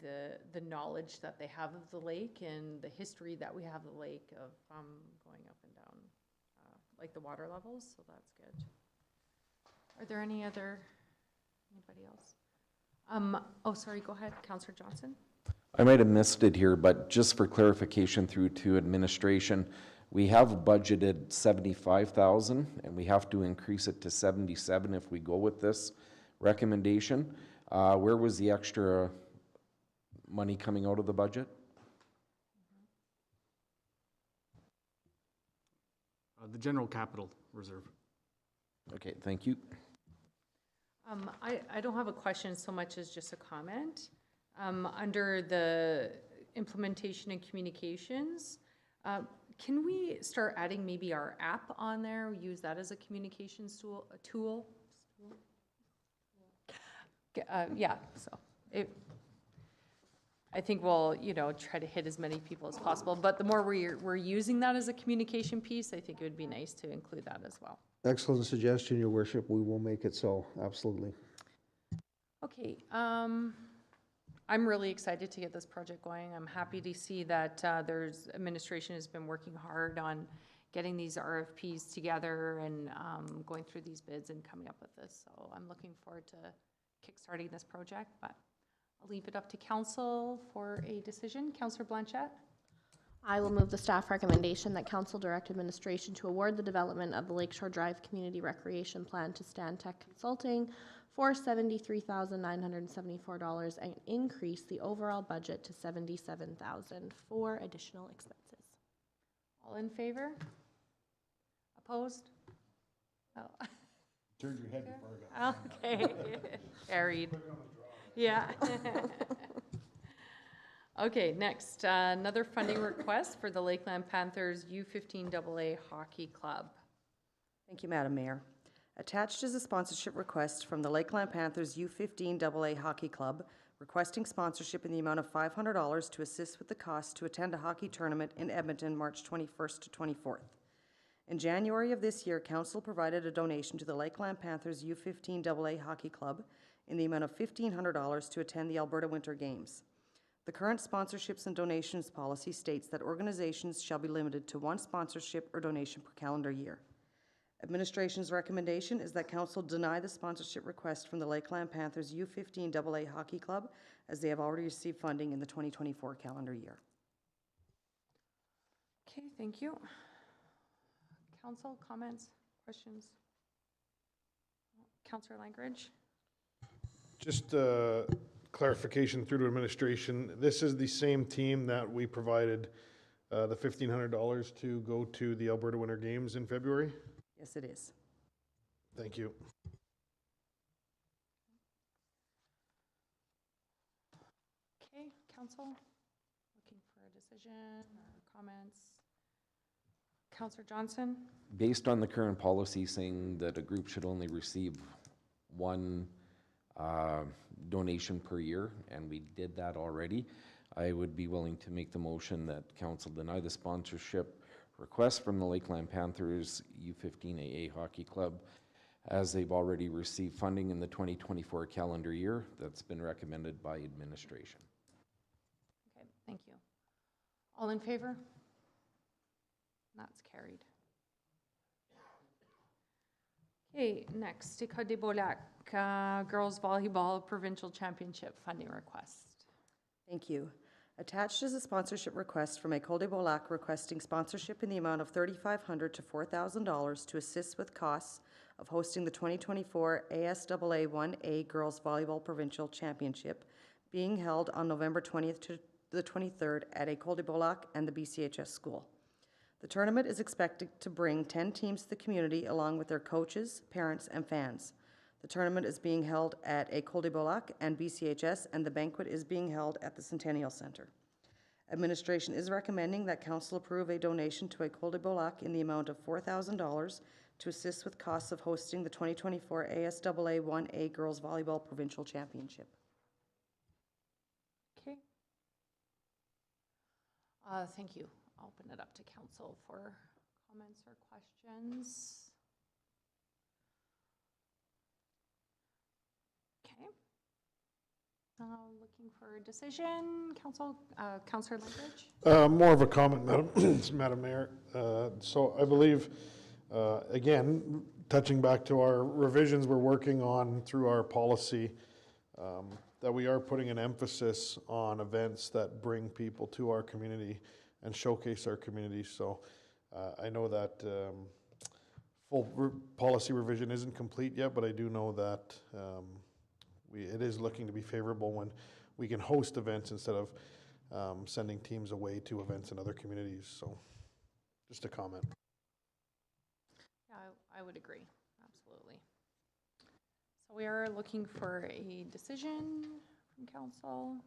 the knowledge that they have of the lake and the history that we have of the lake of going up and down, like the water levels, so that's good. Are there anybody else? Oh, sorry, go ahead, Councillor Johnson. I might have missed it here, but just for clarification through to administration, we have budgeted 75,000 and we have to increase it to 77 if we go with this recommendation. Where was the extra money coming out of the budget? The general capital reserve. Okay, thank you. I don't have a question so much as just a comment. Under the implementation and communications, can we start adding maybe our app on there, use that as a communications tool? Yeah, so I think we'll, try to hit as many people as possible, but the more we're using that as a communication piece, I think it would be nice to include that as well. Excellent suggestion, Your Worship. We will make it so, absolutely. Okay, I'm really excited to get this project going. I'm happy to see that administration has been working hard on getting these RFPs together and going through these bids and coming up with this. So I'm looking forward to kickstarting this project, but I'll leave it up to council for a decision. Councillor Blanchette? I will move the staff recommendation that council direct administration to award the development of the Lakeshore Drive Community Recreation Plan to Stantec Consulting for $73,974 and increase the overall budget to $77,000 for additional expenses. All in favor? Opposed? Oh. Turned your head before I got Okay, carried. Yeah. Okay, next, another funding request for the Lakeland Panthers U15AA Hockey Club. Thank you, Madam Mayor. Attached is a sponsorship request from the Lakeland Panthers U15AA Hockey Club, requesting sponsorship in the amount of $500 to assist with the cost to attend a hockey tournament in Edmonton, March 21st to 24th. In January of this year, Council provided a donation to the Lakeland Panthers U15AA Hockey Club in the amount of $1,500 to attend the Alberta Winter Games. The current sponsorships and donations policy states that organizations shall be limited to one sponsorship or donation per calendar year. Administration's recommendation is that Council deny the sponsorship request from the Lakeland Panthers U15AA Hockey Club, as they have already received funding in the 2024 calendar year. Okay, thank you. Council, comments, questions? Councillor Langridge? Just clarification through to administration. This is the same team that we provided the $1,500 to go to the Alberta Winter Games in February? Yes, it is. Thank you. Okay, council, looking for a decision or comments? Councillor Johnson? Based on the current policy saying that a group should only receive one donation per year, and we did that already, I would be willing to make the motion that council deny the sponsorship request from the Lakeland Panthers U15AA Hockey Club, as they've already received funding in the 2024 calendar year that's been recommended by administration. Okay, thank you. All in favor? That's carried. Okay, next, École des Beaux-Lacs Girls Volleyball Provincial Championship funding request. Thank you. Attached is a sponsorship request from École des Beaux-Lacs requesting sponsorship in the amount of $3,500 to $4,000 to assist with costs of hosting the 2024 ASAA 1A Girls Volleyball Provincial Championship being held on November 20th to the 23rd at École des Beaux-Lacs and the BCHS school. The tournament is expected to bring 10 teams to the community along with their coaches, parents, and fans. The tournament is being held at École des Beaux-Lacs and BCHS, and the banquet is being held at the Centennial Center. Administration is recommending that council approve a donation to École des Beaux-Lacs in the amount of $4,000 to assist with costs of hosting the 2024 ASAA 1A Girls Volleyball Provincial Championship. Okay. Thank you. I'll open it up to council for comments or questions. Okay. Looking for a decision, Councillor Langridge? More of a comment, Madam Mayor. So I believe, again, touching back to our revisions we're working on through our policy, that we are putting an emphasis on events that bring people to our community and showcase our community. So I know that full policy revision isn't complete yet, but I do know that it is looking to be favorable when we can host events instead of sending teams away to events in other communities. So just a comment. Yeah, I would agree, absolutely. So we are looking for a decision from council.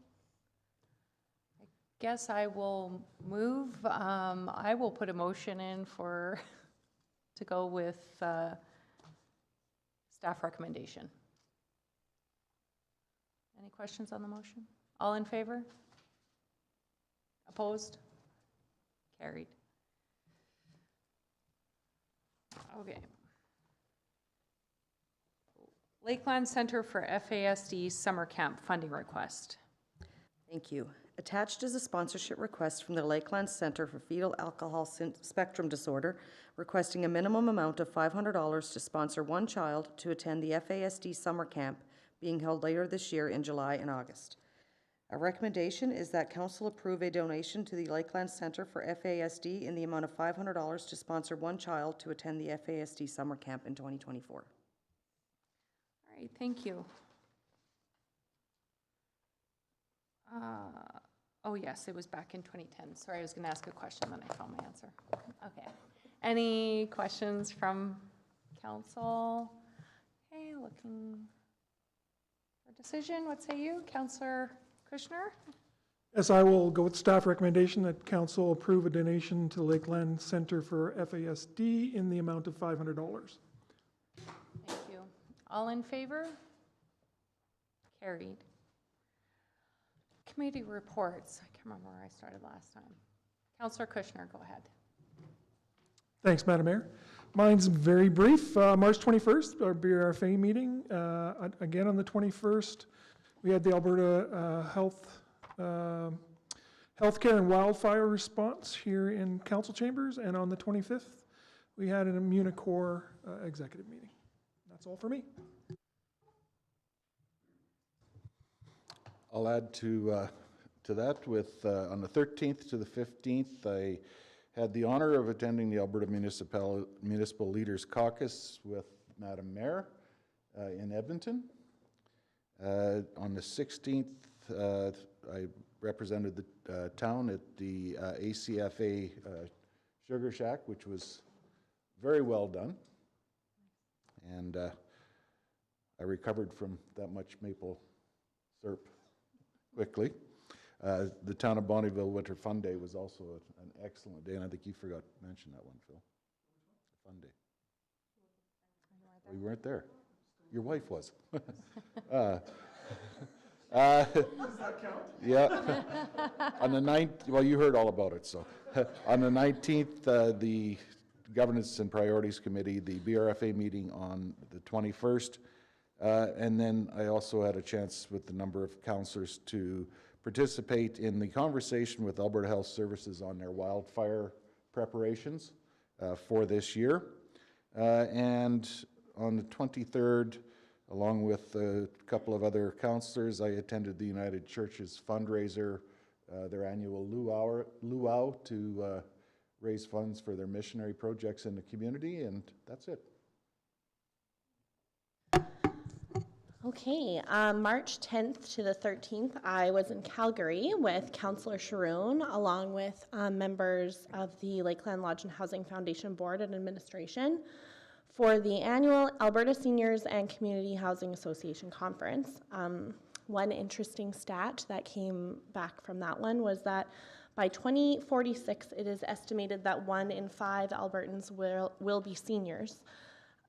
I guess I will move, I will put a motion in to go with staff recommendation. Any questions on the motion? All in favor? Opposed? Carried. Okay. Lakeland Center for FASD Summer Camp funding request. Thank you. Attached is a sponsorship request from the Lakeland Center for Fetal Alcohol Spectrum Disorder, requesting a minimum amount of $500 to sponsor one child to attend the FASD Summer Camp being held later this year in July and August. Our recommendation is that council approve a donation to the Lakeland Center for FASD in the amount of $500 to sponsor one child to attend the FASD Summer Camp in 2024. All right, thank you. Oh yes, it was back in 2010. Sorry, I was going to ask a question, then I found my answer. Okay. Any questions from council? Okay, looking for decision. What say you, Councillor Kushner? Yes, I will go with staff recommendation that council approve a donation to the Lakeland Center for FASD in the amount of $500. Thank you. All in favor? Carried. Committee reports. I can't remember where I started last time. Councillor Kushner, go ahead. Thanks, Madam Mayor. Mine's very brief. March 21st, our BRFA meeting. Again, on the 21st, we had the Alberta Healthcare and Wildfire Response here in council chambers. And on the 25th, we had an Immunicor executive meeting. That's all for me. I'll add to that with, on the 13th to the 15th, I had the honor of attending the Alberta Municipal Leaders Caucus with Madam Mayor in Edmonton. On the 16th, I represented the town at the ACFA Sugar Shack, which was very well done. And I recovered from that much maple syrup quickly. The town of Bonnyville Winter Fun Day was also an excellent day, and I think you forgot to mention that one, Phil. Fun Day. We weren't there. Your wife was. Does that count? Yeah. On the 9th, well, you heard all about it, so. On the 19th, the Governance and Priorities Committee, the BRFA meeting on the 21st. And then I also had a chance with a number of councillors to participate in the conversation with Alberta Health Services on their wildfire preparations for this year. And on the 23rd, along with a couple of other councillors, I attended the United Church's fundraiser, their annual luau to raise funds for their missionary projects in the community, and that's it. Okay, March 10th to the 13th, I was in Calgary with Councillor Sharoon, along with members of the Lakeland Lodge and Housing Foundation Board and Administration for the annual Alberta Seniors and Community Housing Association Conference. One interesting stat that came back from that one was that By 2046, it is estimated that 1 in 5 Albertans will be seniors.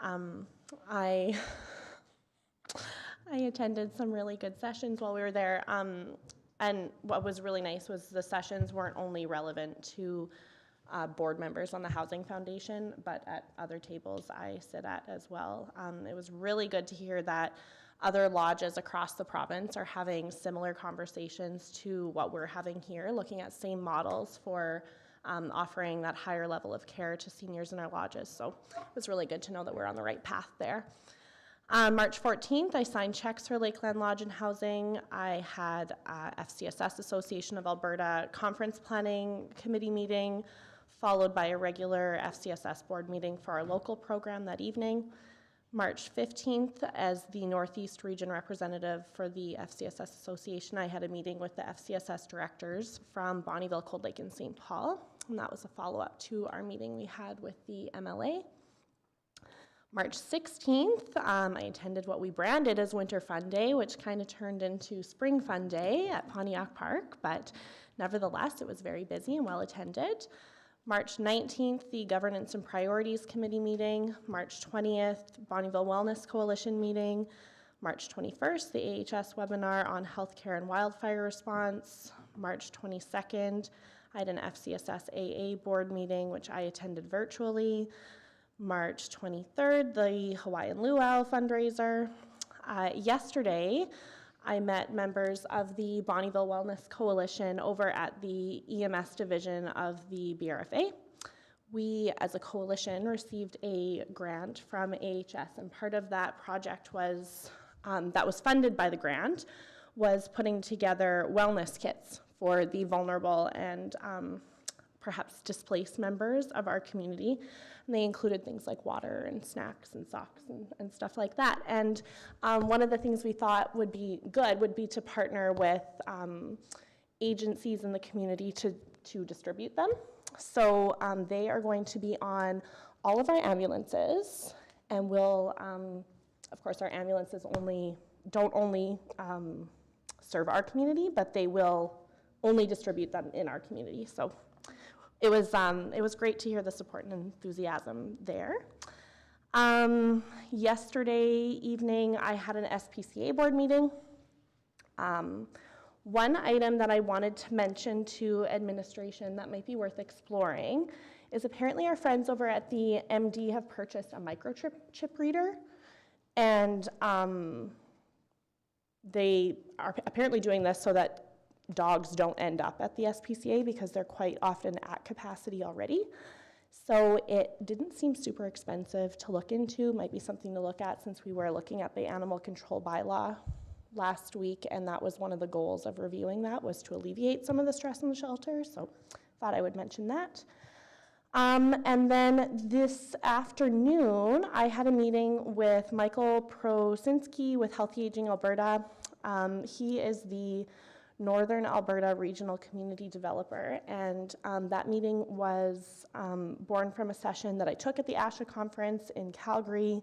I attended some really good sessions while we were there, and what was really nice was the sessions weren't only relevant to board members on the Housing Foundation, but at other tables I sit at as well. It was really good to hear that other lodges across the province are having similar conversations to what we're having here, looking at same models for offering that higher level of care to seniors in our lodges. So it was really good to know that we're on the right path there. March 14th, I signed checks for Lakeland Lodge and Housing. I had FCSS Association of Alberta Conference Planning Committee meeting, followed by a regular FCSS board meeting for our local program that evening. March 15th, as the Northeast Region representative for the FCSS Association, I had a meeting with the FCSS directors from Bonnyville, Cold Lake, and St. Paul, and that was a follow-up to our meeting we had with the MLA. March 16th, I attended what we branded as Winter Fun Day, which kind of turned into Spring Fun Day at Pontiac Park, but nevertheless, it was very busy and well attended. March 19th, the Governance and Priorities Committee meeting. March 20th, Bonnyville Wellness Coalition meeting. March 21st, the AHS webinar on healthcare and wildfire response. March 22nd, I had an FCSS AA board meeting, which I attended virtually. March 23rd, the Hawaiian Luau fundraiser. Yesterday, I met members of the Bonnyville Wellness Coalition over at the EMS division of the BRFA. We, as a coalition, received a grant from AHS, and part of that project was, that was funded by the grant, was putting together wellness kits for the vulnerable and perhaps displaced members of our community. And they included things like water and snacks and socks and stuff like that. And one of the things we thought would be good would be to partner with agencies in the community to distribute them. So they are going to be on all of our ambulances, and will, of course, our ambulances don't only serve our community, but they will only distribute them in our community. So it was great to hear the support and enthusiasm there. Yesterday evening, I had an SPCA board meeting. One item that I wanted to mention to administration that might be worth exploring is apparently our friends over at the MD have purchased a microchip reader, and they are apparently doing this so that dogs don't end up at the SPCA because they're quite often at capacity already. So it didn't seem super expensive to look into. Might be something to look at, since we were looking at the animal control bylaw last week, and that was one of the goals of reviewing that, was to alleviate some of the stress in the shelter. So thought I would mention that. And then this afternoon, I had a meeting with Michael Prosinski with Healthy Aging Alberta. He is the Northern Alberta Regional Community Developer, and that meeting was born from a session that I took at the ASHA conference in Calgary,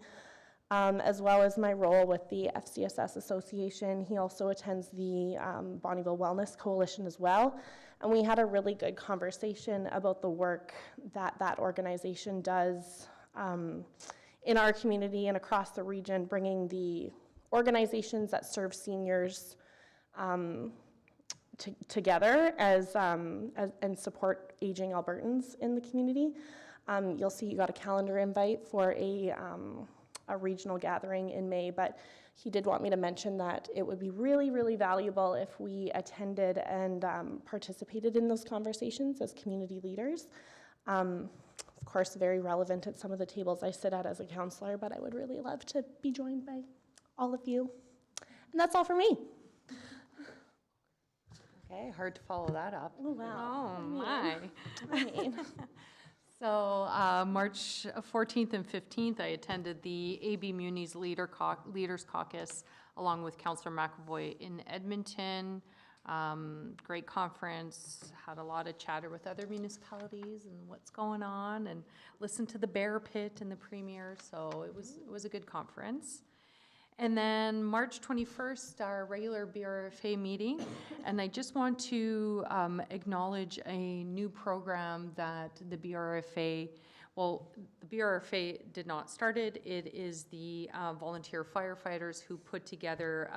as well as my role with the FCSS Association. He also attends the Bonnyville Wellness Coalition as well, and we had a really good conversation about the work that that organization does in our community and across the region, bringing the organizations that serve seniors together and support aging Albertans in the community. You'll see you got a calendar invite for a regional gathering in May, but he did want me to mention that it would be really, really valuable if we attended and participated in those conversations as community leaders. Of course, very relevant at some of the tables I sit at as a counselor, but I would really love to be joined by all of you. And that's all for me. Okay, hard to follow that up. Oh, wow. Oh, my. I mean. So March 14th and 15th, I attended the AB Muni's Leaders Caucus along with Councillor McAvoy in Edmonton. Great conference, had a lot of chatter with other municipalities and what's going on, and listened to the Bear Pit and the Premier, so it was a good conference. And then March 21st, our regular BRFA meeting. And I just want to acknowledge a new program that the BRFA, well, the BRFA did not start it. It is the volunteer firefighters who put together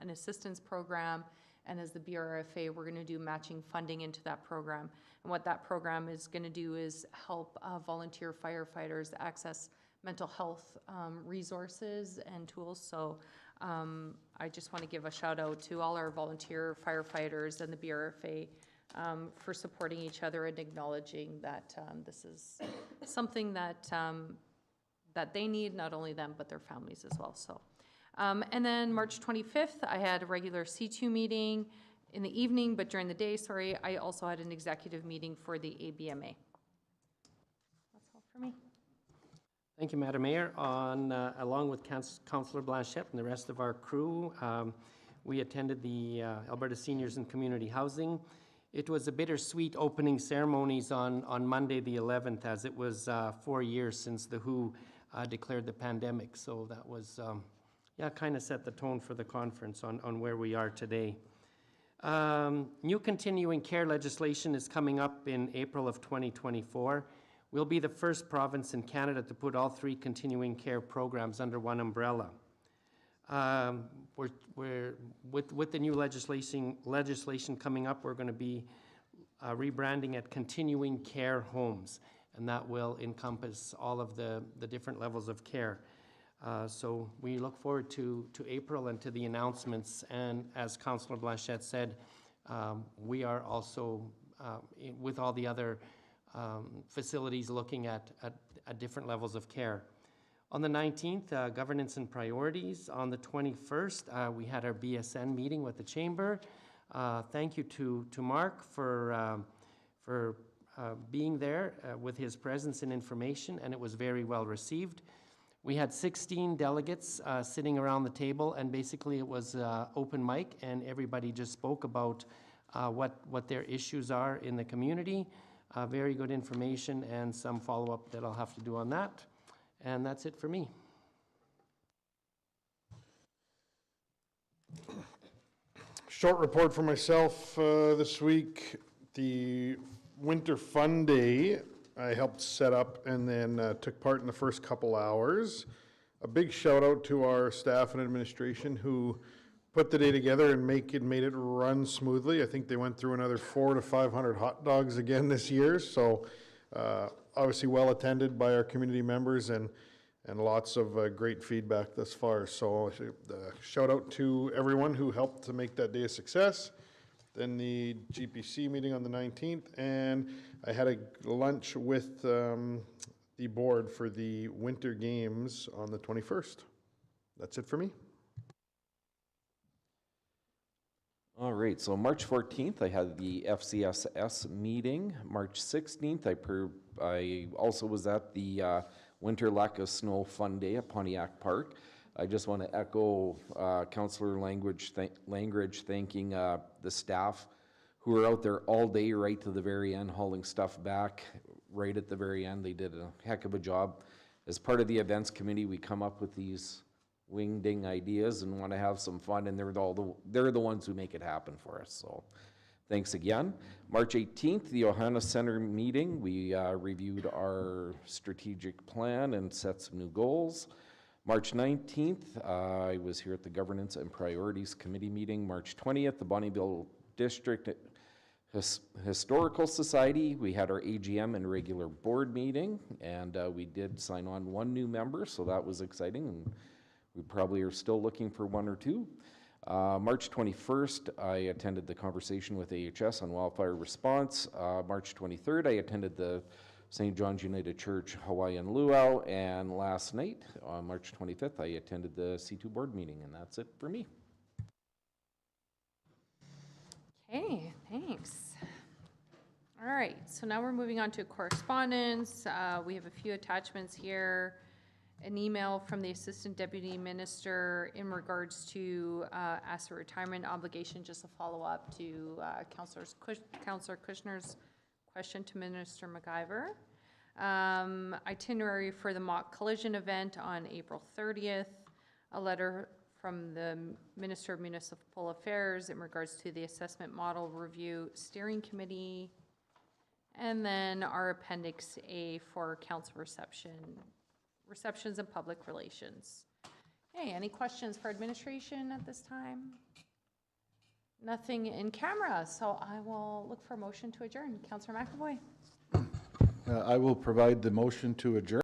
an assistance program. And as the BRFA, we're going to do matching funding into that program. And what that program is going to do is help volunteer firefighters access mental health resources and tools. So I just want to give a shout out to all our volunteer firefighters and the BRFA for supporting each other and acknowledging that this is something that that they need, not only them, but their families as well. So, and then March 25th, I had a regular C2 meeting in the evening, but during the day, sorry, I also had an executive meeting for the ABMA. That's all for me. Thank you, Madam Mayor. Along with Councillor Blanchette and the rest of our crew, we attended the Alberta Seniors and Community Housing. It was a bittersweet opening ceremonies on Monday the 11th, as it was 4 years since the WHO declared the pandemic. So that was, kind of set the tone for the conference on where we are today. New continuing care legislation is coming up in April of 2024. We'll be the first province in Canada to put all 3 continuing care programs under one umbrella. With the new legislation coming up, we're going to be rebranding it Continuing Care Homes, and that will encompass all of the different levels of care. So we look forward to April and to the announcements, and as Councillor Blanchette said, we are also, with all the other facilities, looking at different levels of care. On the 19th, governance and priorities. On the 21st, we had our BSN meeting with the Chamber. Thank you to Mark for being there with his presence and information, and it was very well received. We had 16 delegates sitting around the table, and basically it was open mic, and everybody just spoke about what their issues are in the community. Very good information and some follow-up that I'll have to do on that. And that's it for me. Short report for myself this week. The Winter Fun Day I helped set up and then took part in the first couple hours. A big shout out to our staff and administration who put the day together and made it run smoothly. I think they went through another 400 to 500 hot dogs again this year. So obviously well attended by our community members and lots of great feedback thus far. So shout out to everyone who helped to make that day a success. Then the GPC meeting on the 19th, and I had a lunch with the board for the Winter Games on the 21st. That's it for me. All right, so March 14th, I had the FCSS meeting. March 16th, I also was at the Winter Lack of Snow Fun Day at Pontiac Park. I just want to echo Councillor Langridge thanking the staff who were out there all day right to the very end, hauling stuff back right at the very end. They did a heck of a job. As part of the events committee, we come up with these wing-ding ideas and want to have some fun, and they're the ones who make it happen for us. So thanks again. March 18th, the Ohana Center meeting. We reviewed our strategic plan and set some new goals. March 19th, I was here at the Governance and Priorities Committee meeting. March 20th, the Bonnyville District Historical Society. We had our AGM and regular board meeting, and we did sign on 1 new member, so that was exciting, and we probably are still looking for 1 or 2. March 21st, I attended the conversation with AHS on wildfire response. March 23rd, I attended the St. John's United Church Hawaiian Luau, and last night, on March 25th, I attended the C2 board meeting, and that's it for me. Okay, thanks. All right, so now we're moving on to correspondence. We have a few attachments here. An email from the Assistant Deputy Minister in regards to asset retirement obligation, just a follow-up to Councillor Kushner's question to Minister McIver. Itinerary for the mock collision event on April 30th. A letter from the Minister of Municipal Affairs in regards to the Assessment Model Review Steering Committee. And then our Appendix A for council receptions and public relations. Hey, any questions for administration at this time? Nothing in camera, so I will look for a motion to adjourn. Councillor McAvoy. I will provide the motion to adjourn.